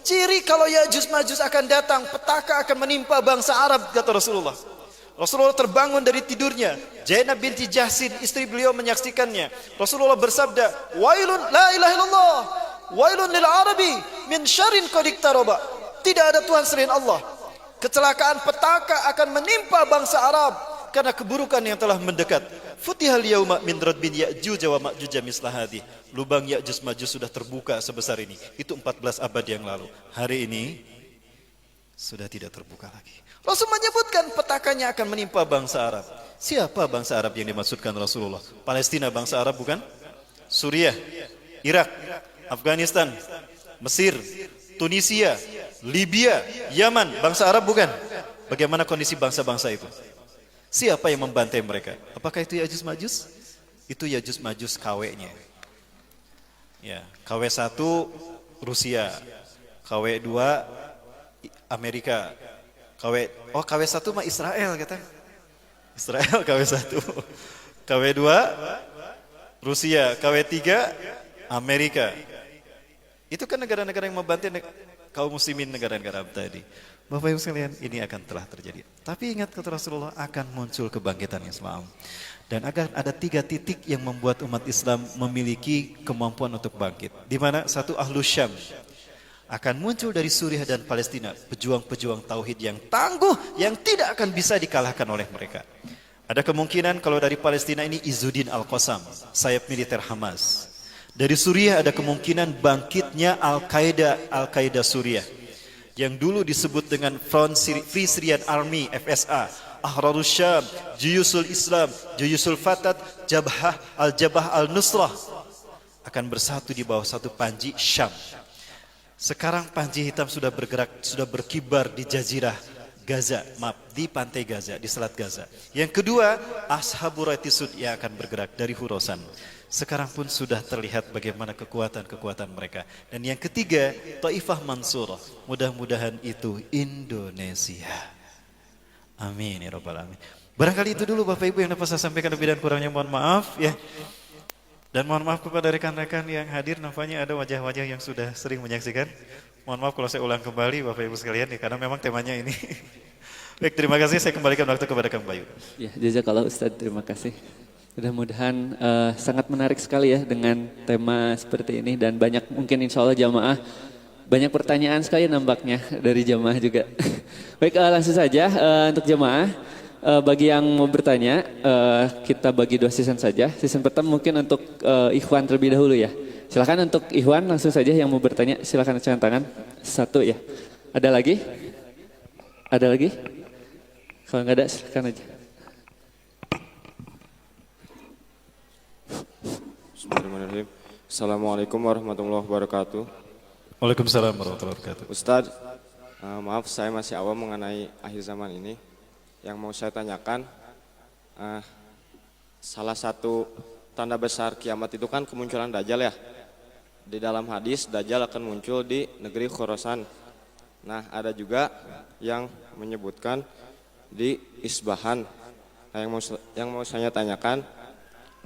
Speaker 2: Ciri kalau Ya'juj Ma'juj akan datang, petaka akan menimpa bangsa Arab, kata Rasulullah. Rasulullah terbangun dari tidurnya. Zainab binti Jahsin, istri beliau menyaksikannya. Rasulullah bersabda, "Wailun la ilaha illallah, wailun lil arabi min syarrin qad iqtaraba." Tidak ada Tuhan selain Allah. Kecelakaan petaka akan menimpa bangsa Arab karena keburukan yang telah mendekat. Futihal yauma min radbin Ya'juj wa Ma'juj mislah hadhi. Lubang Ya'juj Ma'juj sudah terbuka sebesar ini. Itu 14 abad yang lalu. Hari ini sudah tidak terbuka lagi. Rasul menyebutkan petakanya akan menimpa bangsa Arab. Siapa bangsa Arab yang dimaksudkan Rasulullah? Palestina bangsa Arab bukan? Suriah, Irak, Afghanistan, Mesir, Tunisia, Libya, Yaman, bangsa Arab bukan? Bagaimana kondisi bangsa-bangsa itu? Siapa yang membantai mereka? Apakah itu Yajuj Majuj? Itu Yajuj Majuj KW-nya. Ya, KW1 Rusia, KW2 Amerika, KW1 mah Israel kata. Israel KW1. KW2 Rusia, KW3 Amerika. Itu kan negara-negara yang membantai kaum muslimin negara-negara tadi. Bapak Ibu sekalian, ini akan telah terjadi. Tapi ingat kata Rasulullah, akan muncul kebangkitan Islam. Dan akan ada 3 titik yang membuat umat Islam memiliki kemampuan untuk bangkit. Di mana? Satu, Ahlus Syam. Akan muncul dari Suriah dan Palestina pejuang-pejuang tauhid yang tangguh, yang tidak akan bisa dikalahkan oleh mereka. Ada kemungkinan kalau dari Palestina ini Izzuddin Al-Qassam, sayap militer Hamas. Dari Suriah ada kemungkinan bangkitnya Al-Qaeda Suriah, yang dulu disebut dengan Front Free Syrian Army FSA, Ahrarus Syam, Juyusul Islam, Juyusul Fatat, Jabhah Al-Nusrah akan bersatu di bawah satu panji Syam. Sekarang panji hitam sudah bergerak, sudah berkibar di Jazirah Gaza, di pantai Gaza, di Selat Gaza. Yang kedua, Ashabul Ratisud yang akan bergerak dari Khurasan. Sekarang pun sudah terlihat bagaimana kekuatan-kekuatan mereka. Dan yang ketiga, Taifah Mansurah. Mudah-mudahan itu Indonesia. Amin ya rabbal alamin. Barangkali itu dulu Bapak Ibu yang dapat saya sampaikan, lebih dan kurangnya mohon maaf ya. Dan mohon maaf kepada rekan-rekan yang hadir, nampaknya ada wajah-wajah yang sudah sering menyaksikan. Mohon maaf kalau saya ulang kembali Bapak Ibu sekalian ya, karena memang temanya ini. Baik, terima kasih, saya kembalikan waktu kepada Kang Bayu.
Speaker 5: Ya, jazakallah Ustadz, terima kasih. Mudah-mudahan sangat menarik sekali ya dengan tema seperti ini, dan banyak mungkin insya Allah jamaah banyak pertanyaan sekali nampaknya dari jamaah juga. Baik, langsung saja untuk jamaah, bagi yang mau bertanya kita bagi 2 season saja. Season pertama mungkin untuk Ikhwan terlebih dahulu ya. Silakan untuk Ikhwan langsung saja yang mau bertanya, silakan angkat tangan. 1 ya. Ada lagi? Ada lagi? Kalau nggak ada silakan aja.
Speaker 6: Bismillahirrahmanirrahim. Assalamualaikum warahmatullahi wabarakatuh.
Speaker 2: Waalaikumsalam warahmatullahi wabarakatuh.
Speaker 6: Ustadz, maaf saya masih awam mengenai akhir zaman ini. Yang mau saya tanyakan, salah satu tanda besar kiamat itu kan kemunculan Dajjal ya. Di dalam hadis Dajjal akan muncul di negeri Khurasan. Nah, ada juga yang menyebutkan di Isbahan. Nah, yang mau saya tanyakan,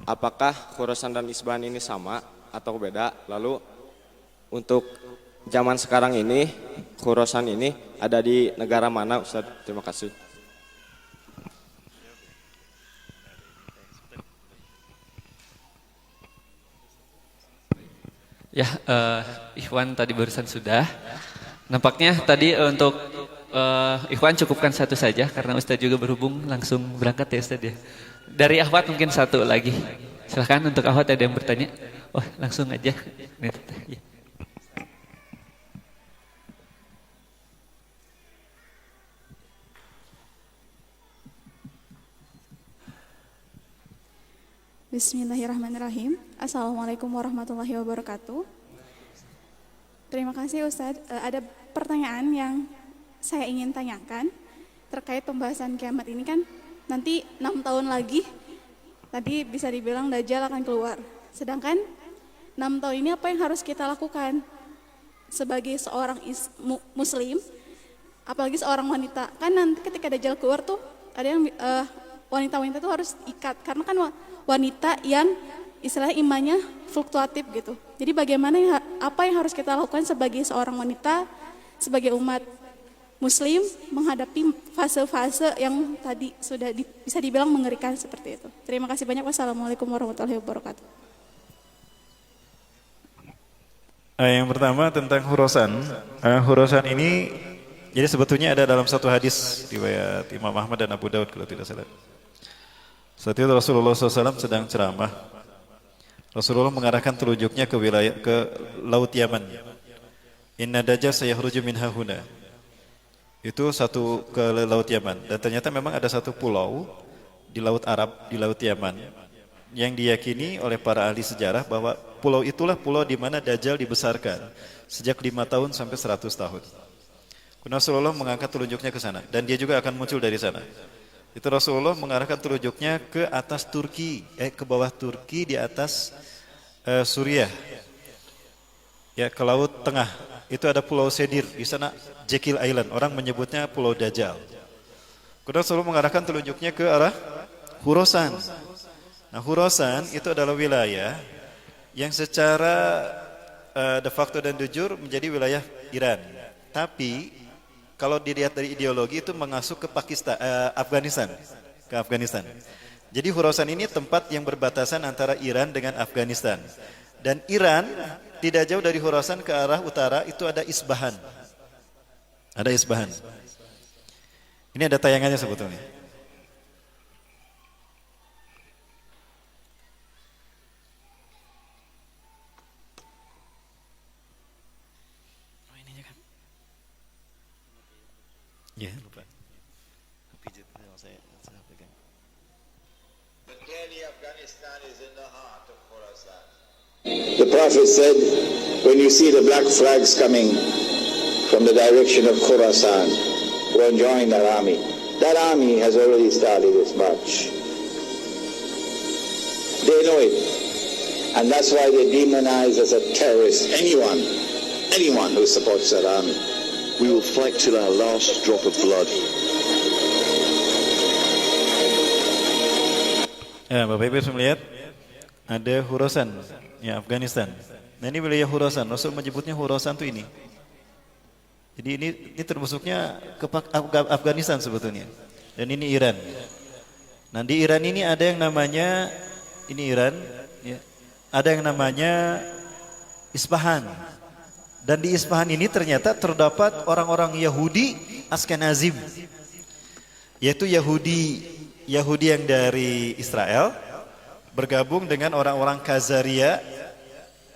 Speaker 6: apakah Khurasan dan Isbahan ini sama atau beda? Lalu untuk zaman sekarang ini, Khurasan ini ada di negara mana, Ustaz? Terima kasih.
Speaker 5: Ya, Ikhwan tadi barusan sudah. Nampaknya tadi untuk Ikhwan cukupkan 1 saja, karena Ustaz juga berhubung langsung berangkat ya Ustaz ya. Dari Ahwat mungkin 1 lagi. Silahkan untuk Ahwat, ada yang bertanya. Oh, langsung aja. Ya.
Speaker 7: Bismillahirrahmanirrahim. Assalamualaikum warahmatullahi wabarakatuh. Terima kasih Ustadz. Ada pertanyaan yang saya ingin tanyakan terkait pembahasan kiamat ini kan nanti 6 tahun lagi tadi bisa dibilang Dajjal akan keluar. Sedangkan 6 tahun ini apa yang harus kita lakukan sebagai seorang muslim, apalagi seorang wanita. Kan nanti ketika Dajjal keluar tuh ada yang wanita-wanita tuh harus ikat, karena kan wanita yang istilahnya imannya fluktuatif gitu. Jadi bagaimana apa yang harus kita lakukan sebagai seorang wanita, sebagai umat muslim menghadapi fase-fase yang tadi sudah bisa dibilang mengerikan seperti itu. Terima kasih banyak. Wassalamualaikum warahmatullahi wabarakatuh.
Speaker 2: Yang pertama tentang Khurasan. Khurasan ini jadi sebetulnya ada dalam satu hadis riwayat Imam Ahmad dan Abu Daud kalau tidak salah. Saat itu Rasulullah SAW sedang ceramah. Rasulullah mengarahkan telunjuknya ke laut Yaman. Inna Dajjal sayakhruju min hahuna. Itu satu ke laut Yaman. Dan ternyata memang ada satu pulau di laut Arab, di laut Yaman, yang diyakini oleh para ahli sejarah bahwa pulau itulah pulau di mana Dajjal dibesarkan sejak 5 tahun sampai 100 tahun. Rasulullah mengangkat telunjuknya ke sana dan dia juga akan muncul dari sana. Itu Rasulullah mengarahkan telunjuknya ke atas Turki, ke bawah Turki, di atas Suriah, ya, ke Laut Tengah. Itu ada Pulau Sedir, di sana Jekyll Island, orang menyebutnya Pulau Dajjal. Kemudian Rasulullah mengarahkan telunjuknya ke arah Khurasan. Nah, Khurasan itu adalah wilayah yang secara de facto dan de jure menjadi wilayah Iran. Tapi kalau dilihat dari ideologi itu mengasuh ke Pakistan, Afghanistan, ke Afghanistan. Jadi Khurasan ini tempat yang berbatasan antara Iran dengan Afghanistan. Dan Iran tidak jauh dari Khurasan ke arah utara itu ada Isbahan. Ada Isbahan. Ini ada tayangannya sebetulnya. Ya, lupa. Pijit saya pegang.
Speaker 8: But clearly Afghanistan is in the heart of Khorasan.
Speaker 9: The Prophet said, when you see the black flags coming from the direction of Khorasan, go and join that army. That army has already started its march. They know it. And that's why they demonize as a terrorist anyone who supports that army.
Speaker 10: We will fight till our last drop of blood.
Speaker 2: Ya, Bapak Ibu bisa melihat ada Khurasan, ya, Afghanistan. Nah, ini wilayah Khurasan. Rasul menyebutnya Khurasan itu ini. Jadi ini termasuknya ke Afghanistan sebetulnya. Dan ini Iran. Nah, di Iran ini ada yang namanya Iran, ya. Ada yang namanya Isfahan. Dan di Isfahan ini ternyata terdapat orang-orang Yahudi Askenazim, yaitu Yahudi yang dari Israel bergabung dengan orang-orang Khazaria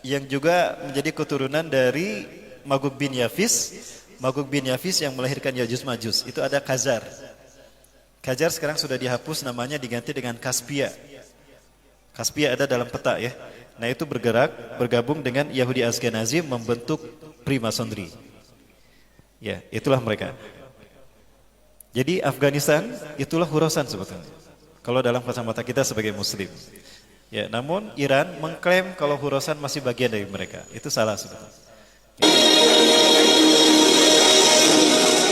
Speaker 2: yang juga menjadi keturunan dari Magog bin Yafis. Magog bin Yafis yang melahirkan Yajuj Majuj. Itu ada Khazar. Khazar sekarang sudah dihapus, namanya diganti dengan Kaspia. Kaspia ada dalam peta, ya. Nah, itu bergabung dengan Yahudi Ashkenazi membentuk Primasonry. Ya, itulah mereka. Jadi Afghanistan itulah Khurasan sebetulnya. Kalau dalam kacamata kita sebagai Muslim. Ya, namun Iran mengklaim kalau Khurasan masih bagian dari mereka. Itu salah sebetulnya.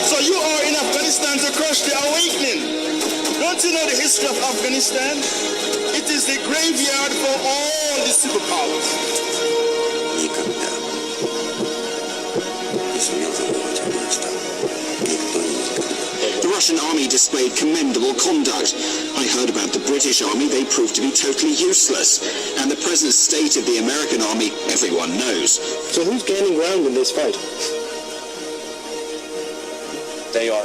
Speaker 11: So you are in Afghanistan to crush the awakening. Don't you know the history of Afghanistan? It is the graveyard for all the superpowers.
Speaker 12: The Russian army displayed commendable conduct. I heard about the British army, they proved to be totally useless. And the present state of the American army, everyone knows.
Speaker 11: So who's gaining ground in this fight?
Speaker 12: They are.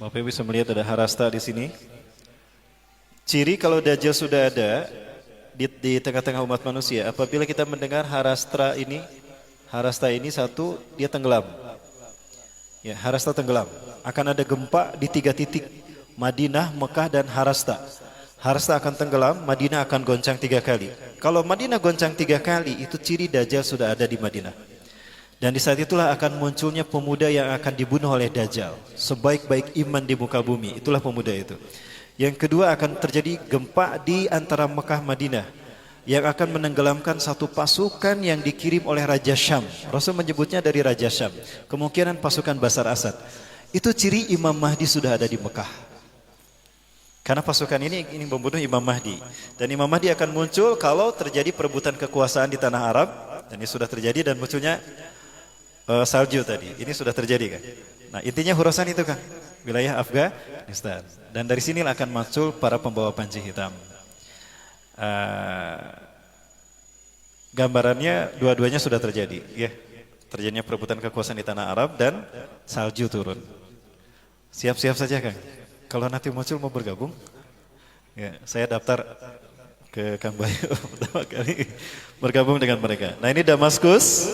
Speaker 2: Bapak bisa melihat ada harasta di sini. Ciri kalau Dajjal sudah ada di tengah-tengah umat manusia, apabila kita mendengar harasta ini satu, dia tenggelam. Ya, harasta tenggelam. Akan ada gempa di 3 titik, Madinah, Mekah, dan Harasta. Harasta akan tenggelam, Madinah akan goncang 3 kali. Kalau Madinah goncang 3 kali, itu ciri Dajjal sudah ada di Madinah. Dan di saat itulah akan munculnya pemuda yang akan dibunuh oleh Dajjal. Sebaik-baik iman di muka bumi, itulah pemuda itu. Yang kedua, akan terjadi gempa di antara Mekah Madinah yang akan menenggelamkan satu pasukan yang dikirim oleh Raja Syam. Rasul menyebutnya dari Raja Syam. Kemungkinan pasukan Basar Asad. Itu ciri Imam Mahdi sudah ada di Mekah. Karena pasukan ini membunuh Imam Mahdi. Dan Imam Mahdi akan muncul kalau terjadi perebutan kekuasaan di tanah Arab. Dan ini sudah terjadi, dan munculnya salju tadi. Ini sudah terjadi, kan? Nah, intinya Khurasan itu, kan, wilayah Afghanistan. Dan dari sinilah akan muncul para pembawa panji hitam. Gambarannya dua-duanya sudah terjadi, ya. Terjadinya perebutan kekuasaan di tanah Arab dan salju turun. Siap-siap saja, Kang. Kalau nanti muncul mau bergabung, ya, saya daftar ke Kang Bayu pertama kali bergabung dengan mereka. Nah ini Damaskus,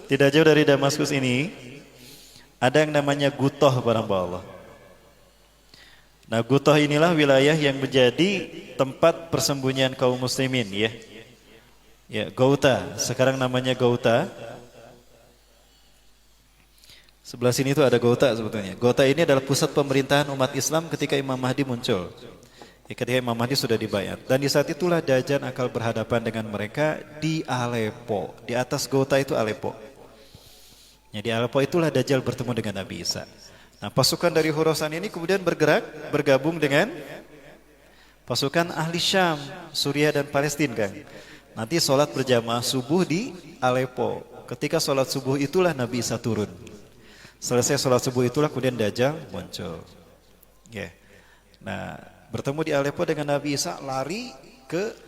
Speaker 2: tidak jauh dari Damaskus ini ada yang namanya Gutoh barang Allah. Nah Gutoh inilah wilayah yang menjadi tempat persembunyian kaum muslimin ya. Ya, Gauta, sekarang namanya Gauta. Sebelah sini itu ada Gauta sebetulnya. Gauta ini adalah pusat pemerintahan umat Islam ketika Imam Mahdi muncul. Ya, ketika Imam Mahdi sudah dibayat. Dan di saat itulah Dajjal akan berhadapan dengan mereka di Aleppo. Di atas Gauta itu Aleppo. Ya, di Aleppo itulah Dajjal bertemu dengan Nabi Isa. Nah pasukan dari Khurasan ini kemudian bergerak, bergabung dengan pasukan ahli Syam, Suriah dan Palestina kan. Nanti sholat berjamaah subuh di Aleppo. Ketika sholat subuh itulah Nabi Isa turun. Selesai sholat subuh itulah kemudian Dajjal muncul. Yeah. Nah, bertemu di Aleppo dengan Nabi Isa, lari ke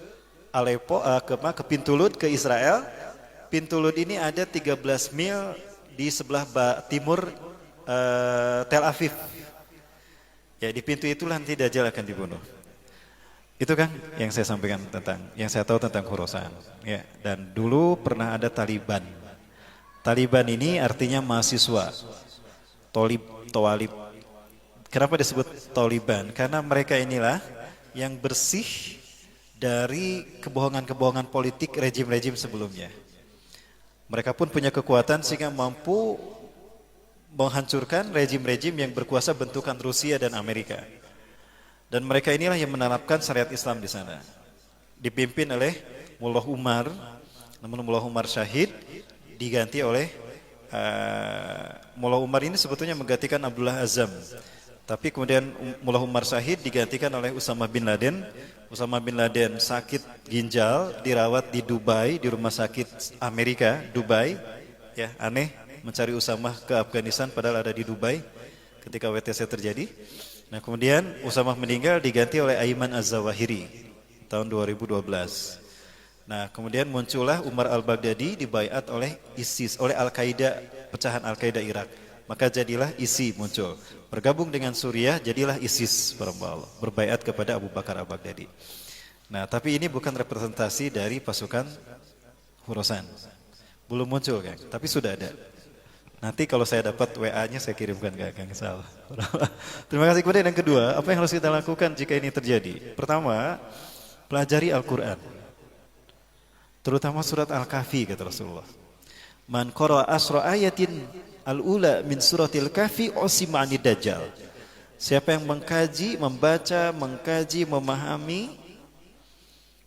Speaker 2: Aleppo, ke pintu Lud, ke Israel. Pintu Lud ini ada 13 mil di sebelah timur Tel Aviv. Ya, di pintu itulah nanti Dajjal akan dibunuh. Itu kan yang saya sampaikan yang saya tahu tentang Khurasan. Ya, dan dulu pernah ada Taliban. Taliban ini artinya mahasiswa. Tawalib. Kenapa disebut Taliban? Karena mereka inilah yang bersih dari kebohongan-kebohongan politik rejim-rejim sebelumnya. Mereka pun punya kekuatan sehingga mampu menghancurkan rejim-rejim yang berkuasa bentukan Rusia dan Amerika. Dan mereka inilah yang menerapkan syariat Islam di sana. Dipimpin oleh Mullah Umar, namun Mullah Umar syahid, diganti oleh Mullah Umar ini sebetulnya menggantikan Abdullah Azzam. Tapi kemudian Mullah Umar syahid digantikan oleh Usamah bin Laden. Usamah bin Laden sakit ginjal, dirawat di Dubai, di rumah sakit Amerika, Dubai. Ya, aneh mencari Usamah ke Afghanistan padahal ada di Dubai ketika WTC terjadi. Nah kemudian Usamah meninggal diganti oleh Ayman Az-Zawahiri tahun 2012. Nah kemudian muncullah Umar al-Baghdadi dibaiat oleh ISIS, oleh Al-Qaeda, pecahan Al-Qaeda Irak. Maka jadilah ISI muncul. Bergabung dengan Suriah jadilah ISIS berbaiat kepada Abu Bakar al-Baghdadi. Nah tapi ini bukan representasi dari pasukan Khurasan. Belum muncul kan, tapi sudah ada. Nanti kalau saya dapat WA-nya saya kirimkan ke Kang Sal. Terima kasih. Kemudian yang kedua, apa yang harus kita lakukan jika ini terjadi? Pertama, pelajari Al-Quran. Terutama surat Al-Kahfi kata Rasulullah. Man qara'a asra ayatin al-ula min suratil Kahfi usima 'anid dajjal. Siapa yang mengkaji, membaca, mengkaji, memahami,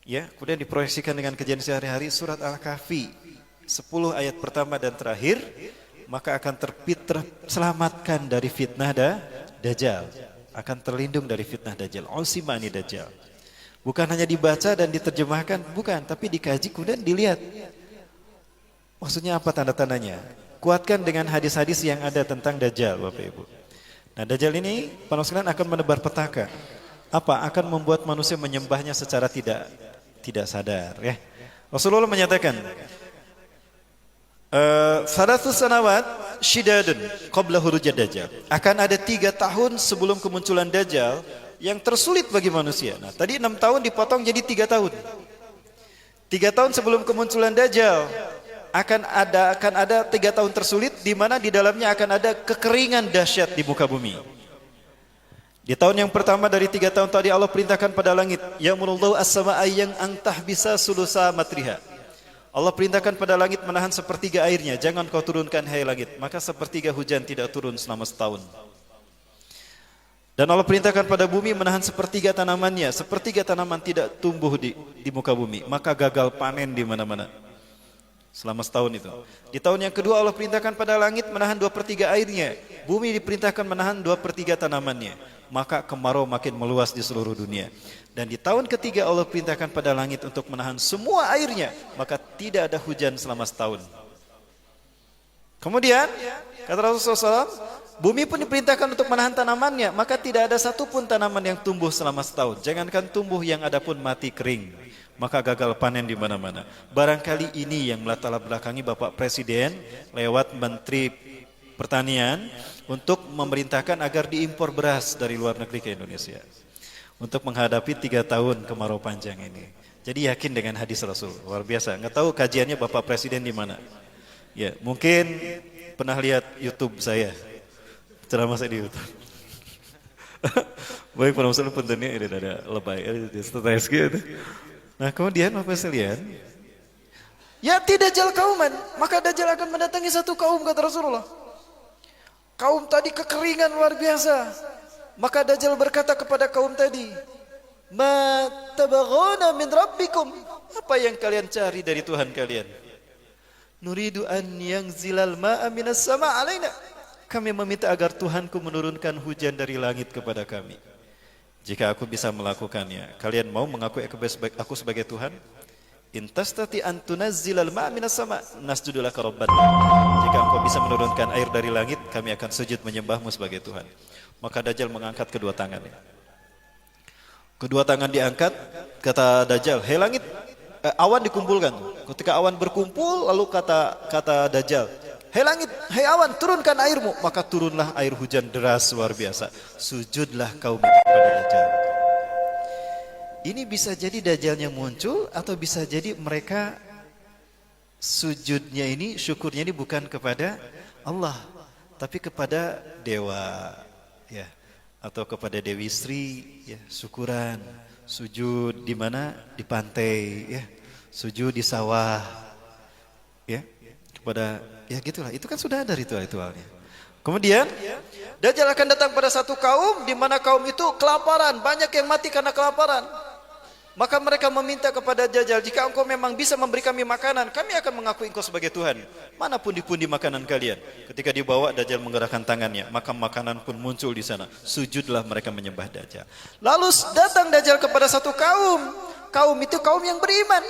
Speaker 2: ya, kemudian diproyeksikan dengan kajian sehari-hari surat Al-Kahfi 10 ayat pertama dan terakhir, maka akan terselamatkan dari fitnah Dajjal. Akan terlindung dari fitnah Dajjal. Usimani Dajjal. Bukan hanya dibaca dan diterjemahkan, bukan, tapi dikaji kemudian dilihat. Maksudnya apa tanda-tandanya? Kuatkan dengan hadis-hadis yang ada tentang Dajjal, Bapak Ibu. Nah, Dajjal ini para sekalian akan menebar petaka. Apa? Akan membuat manusia menyembahnya secara tidak sadar, ya. Rasulullah menyatakan, Salatus sanawat syidadun qabla hurujad Dajjal. Akan ada 3 tahun sebelum kemunculan Dajjal yang tersulit bagi manusia. Nah, tadi 6 tahun dipotong jadi 3 tahun. 3 tahun sebelum kemunculan Dajjal akan ada 3 tahun tersulit di mana di dalamnya akan ada kekeringan dahsyat di muka bumi. Di tahun yang pertama dari 3 tahun tadi Allah perintahkan pada langit, ya'murullahu as-samaa'a yang antah bisa sulusa matriha. Allah perintahkan pada langit menahan sepertiga airnya, jangan kau turunkan hai langit, maka sepertiga hujan tidak turun selama setahun. Dan Allah perintahkan pada bumi menahan sepertiga tanamannya, sepertiga tanaman tidak tumbuh di muka bumi, maka gagal panen di mana-mana selama setahun itu. Di tahun yang kedua Allah perintahkan pada langit menahan 2/3 airnya, bumi diperintahkan menahan 2/3 tanamannya, maka kemarau makin meluas di seluruh dunia. Dan di tahun ketiga Allah perintahkan pada langit untuk menahan semua airnya, maka tidak ada hujan selama setahun. Kemudian kata Rasulullah SAW, bumi pun diperintahkan untuk menahan tanamannya, maka tidak ada satupun tanaman yang tumbuh selama setahun. Jangankan tumbuh, yang ada pun mati kering, maka gagal panen di mana-mana. Barangkali ini yang melatar belakangi Bapak Presiden lewat Menteri Pertanian untuk memerintahkan agar diimpor beras dari luar negeri ke Indonesia untuk menghadapi 3 tahun kemarau panjang ini. Jadi yakin dengan hadis Rasul. Luar biasa. Nggak tahu kajiannya Bapak Presiden di mana. Ya, mungkin pernah lihat YouTube saya. Ceramah saya di YouTube. Baik para muslim puntennya ini ada lebay status gitu. Nah, kemudian Bapak sekalian, ya'ti dajjal kauman, maka dajjal akan mendatangi satu kaum, kata Rasulullah. Kaum tadi kekeringan luar biasa. Maka dajjal berkata kepada kaum tadi, "Ma tabaghuna min rabbikum?" Apa yang kalian cari dari Tuhan kalian? "Nuridu an yanzilal ma'a minas sama' alaina." Kami meminta agar Tuhanku menurunkan hujan dari langit kepada kami. Jika aku bisa melakukannya, kalian mau mengakui aku sebagai Tuhan? Intastati an tunazzilal ma'a minas sama' nasjudu laka rabbana. Jika engkau bisa menurunkan air dari langit, kami akan sujud menyembahmu sebagai Tuhan. Maka Dajjal mengangkat kedua tangannya. Kedua tangan diangkat, kata Dajjal, "Hei langit," awan dikumpulkan. Ketika awan berkumpul, lalu kata Dajjal, "Hei langit, hei awan, turunkan airmu." Maka turunlah air hujan deras luar biasa. Sujudlah kaum itu kepada Dajjal. Ini bisa jadi Dajjalnya muncul, atau bisa jadi mereka sujudnya ini, syukurnya ini bukan kepada Allah, tapi kepada dewa, ya, atau kepada Dewi Sri, ya, syukuran, sujud di mana? Di pantai, ya, sujud di sawah, ya, kepada, ya gitulah. Itu kan sudah ada ritual-ritualnya. Kemudian Dajjal akan datang pada satu kaum di mana kaum itu kelaparan, banyak yang mati karena kelaparan. Maka mereka meminta kepada Dajjal, "Jika engkau memang bisa memberi kami makanan, kami akan mengakui engkau sebagai Tuhan. Mana pundi-pundi makanan kalian?" Ketika dibawa, Dajjal menggerakkan tangannya, maka makanan pun muncul di sana. Sujudlah mereka menyembah Dajjal. Lalu datang Dajjal kepada satu kaum. Kaum itu kaum yang beriman.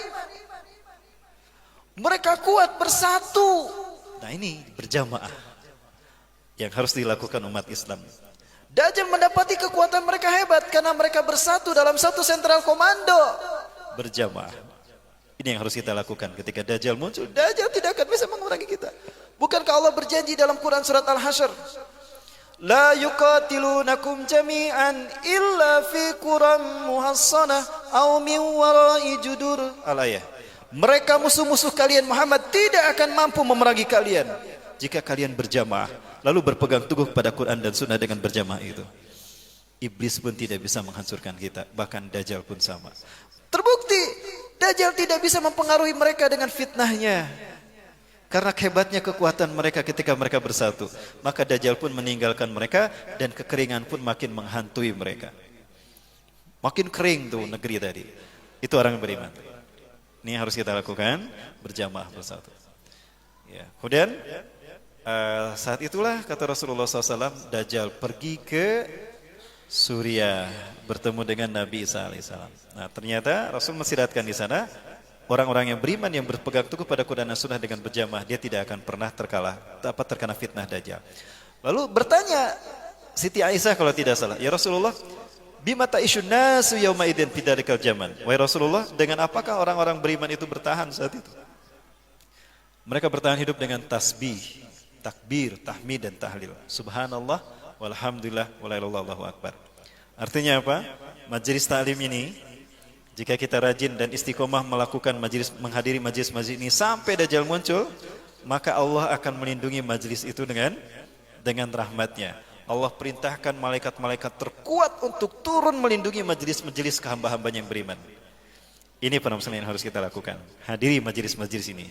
Speaker 2: Mereka kuat bersatu. Nah, ini berjamaah yang harus dilakukan umat Islam. Dajjal mendapati kekuatan mereka hebat karena mereka bersatu dalam satu sentral komando, berjamaah. Ini yang harus kita lakukan ketika Dajjal muncul. Dajjal tidak akan bisa mengurangi kita. Bukankah Allah berjanji dalam Quran surat Al-Hasyr, "La yuqatilunakum jami'an illa fi quram muhassanah aw min wara'i judur." Al-ayah. Mereka musuh-musuh kalian Muhammad tidak akan mampu memerangi kalian jika kalian berjamaah, lalu berpegang teguh pada Quran dan Sunnah dengan berjamaah itu. Iblis pun tidak bisa menghancurkan kita, bahkan Dajjal pun sama. Terbukti, Dajjal tidak bisa mempengaruhi mereka dengan fitnahnya. Karena hebatnya kekuatan mereka ketika mereka bersatu. Maka Dajjal pun meninggalkan mereka dan kekeringan pun makin menghantui mereka. Makin kering tuh negeri tadi. Itu orang yang beriman. Ini yang harus kita lakukan, berjamaah bersatu. Ya. Kemudian saat itulah kata Rasulullah SAW, Dajjal pergi ke Suriah bertemu dengan Nabi Isa alaihissalam. Nah, ternyata Rasul mensyaratkan di sana orang-orang yang beriman yang berpegang teguh pada Quran dan Sunnah dengan berjamaah, dia tidak akan pernah terkena fitnah Dajjal. Lalu bertanya Siti Aisyah kalau tidak salah, "Ya Rasulullah, bima ta'ishun nasu yauma idzin fi dalikal zaman?" Wahai Rasulullah, dengan apakah orang-orang beriman itu bertahan saat itu? Mereka bertahan hidup dengan tasbih, takbir, tahmid dan tahlil. Subhanallah, walhamdulillah, walailallahu akbar. Artinya apa? Majelis ta'lim ini, jika kita rajin dan istiqomah melakukan menghadiri majelis ini sampai Dajjal muncul, maka Allah akan melindungi majelis itu dengan rahmatnya. Allah perintahkan malaikat-malaikat terkuat untuk turun melindungi majelis-majelis kehamba-hambanya yang beriman. Ini penampilan yang harus kita lakukan. Hadiri majelis-majelis ini.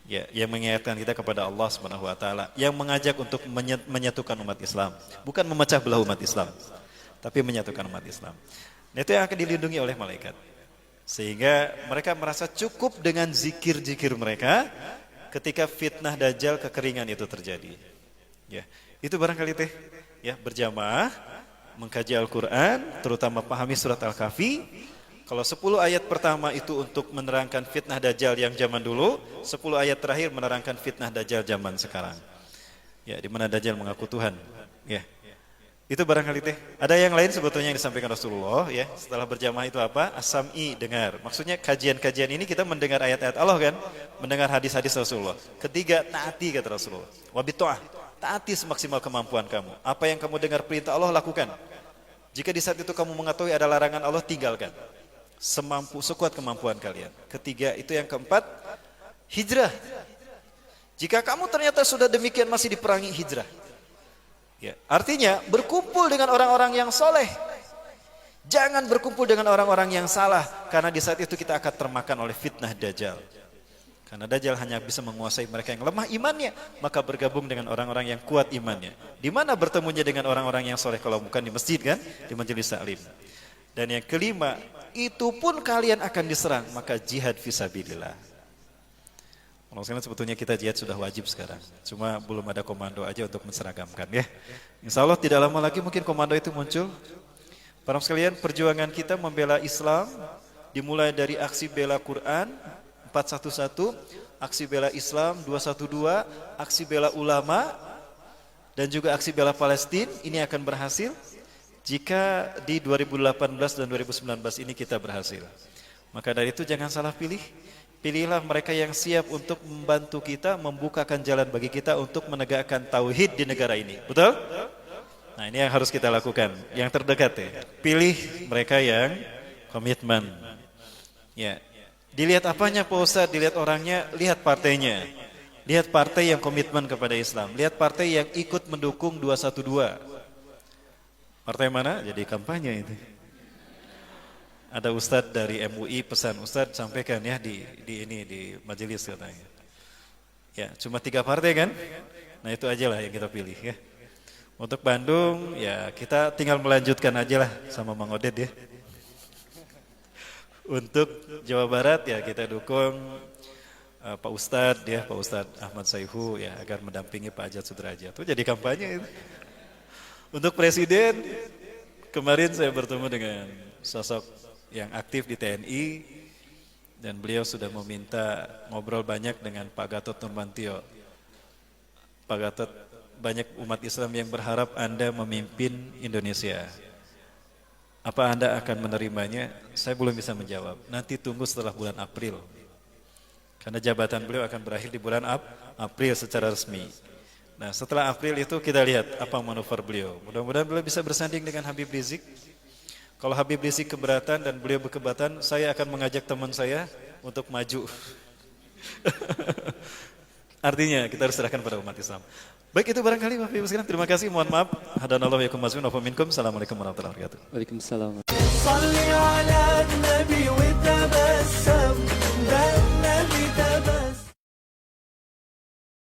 Speaker 2: Ya, yang mengingatkan kita kepada Allah Subhanahu wa taala, yang mengajak untuk menyatukan umat Islam, bukan memecah belah umat Islam, tapi menyatukan umat Islam. Nah, itu yang akan dilindungi oleh malaikat. Sehingga mereka merasa cukup dengan zikir-zikir mereka ketika fitnah Dajjal kekeringan itu terjadi. Ya, itu barangkali teh ya, berjamaah mengkaji Al-Qur'an, terutama pahami surat Al-Kahfi. Kalau 10 ayat pertama itu untuk menerangkan fitnah Dajjal yang zaman dulu, 10 ayat terakhir menerangkan fitnah Dajjal zaman sekarang. Ya, di mana Dajjal mengaku Tuhan. Ya, itu barangkali teh. Ada yang lain sebetulnya yang disampaikan Rasulullah. Ya, setelah berjamaah itu apa? As-sam'i, dengar. Maksudnya kajian-kajian ini kita mendengar ayat-ayat Allah kan, mendengar hadis-hadis Rasulullah. Ketiga, taati kata Rasulullah. Wabitoah, taati semaksimal kemampuan kamu. Apa yang kamu dengar perintah Allah lakukan. Jika di saat itu kamu mengetahui ada larangan Allah, tinggalkan. sekuat kemampuan kalian. Ketiga, itu yang keempat, hijrah. Jika kamu ternyata sudah demikian masih diperangi, hijrah. Ya, artinya berkumpul dengan orang-orang yang soleh. Jangan berkumpul dengan orang-orang yang salah, karena di saat itu kita akan termakan oleh fitnah Dajjal. Karena Dajjal hanya bisa menguasai mereka yang lemah imannya, maka bergabung dengan orang-orang yang kuat imannya. Di mana bertemunya dengan orang-orang yang soleh kalau bukan di masjid kan, di majelis taklim. Dan yang kelima, itu pun kalian akan diserang, maka jihad fisabilillah. Kalau sekarang sebetulnya kita jihad sudah wajib sekarang, cuma belum ada komando aja untuk menseragamkan ya. Insya Allah tidak lama lagi mungkin komando itu muncul. Para sekalian, perjuangan kita membela Islam dimulai dari aksi bela Quran 411, aksi bela Islam 212, aksi bela ulama, dan juga aksi bela Palestina. Ini akan berhasil jika di 2018 dan 2019 ini kita berhasil. Maka dari itu jangan salah pilih. Pilihlah mereka yang siap untuk membantu kita, membukakan jalan bagi kita untuk menegakkan tauhid di negara ini. Betul? Nah, ini yang harus kita lakukan. Yang terdekat ya. Pilih mereka yang komitmen. Ya. Dilihat apanya Pak Ustadz? Dilihat orangnya, lihat partainya. Lihat partai yang komitmen kepada Islam. Lihat partai yang ikut mendukung 212. Partai mana? Jadi kampanye itu. Ada Ustadz dari MUI pesan, Ustadz sampaikan ya di majelis katanya. Ya, cuma 3 partai kan? Nah, itu aja lah yang kita pilih ya. Untuk Bandung, ya kita tinggal melanjutkan aja lah sama Mang Oded ya. Untuk Jawa Barat ya kita dukung Pak Ustadz ya, Pak Ustadz Ahmad Saihu ya agar mendampingi Pak Ajat Sudrajat. Itu jadi kampanye itu. Untuk Presiden, kemarin saya bertemu dengan sosok yang aktif di TNI dan beliau sudah meminta ngobrol banyak dengan Pak Gatot Nurmantio. Pak Gatot, banyak umat Islam yang berharap Anda memimpin Indonesia. Apa Anda akan menerimanya? Saya belum bisa menjawab. Nanti tunggu setelah bulan April. Karena jabatan beliau akan berakhir di bulan April secara resmi. Nah, setelah April itu kita lihat apa manuver beliau. Mudah-mudahan beliau bisa bersanding dengan Habib Rizik. Kalau Habib Rizik keberatan dan beliau berkeberatan, saya akan mengajak teman saya untuk maju. Artinya kita harus serahkan pada umat Islam. Baik, itu barangkali Bapak Ibu sekalian. Terima kasih, mohon maaf. Hadanallahu wa yakum mazmun wa minkum. Assalamualaikum warahmatullahi wabarakatuh.
Speaker 5: Waalaikumsalam.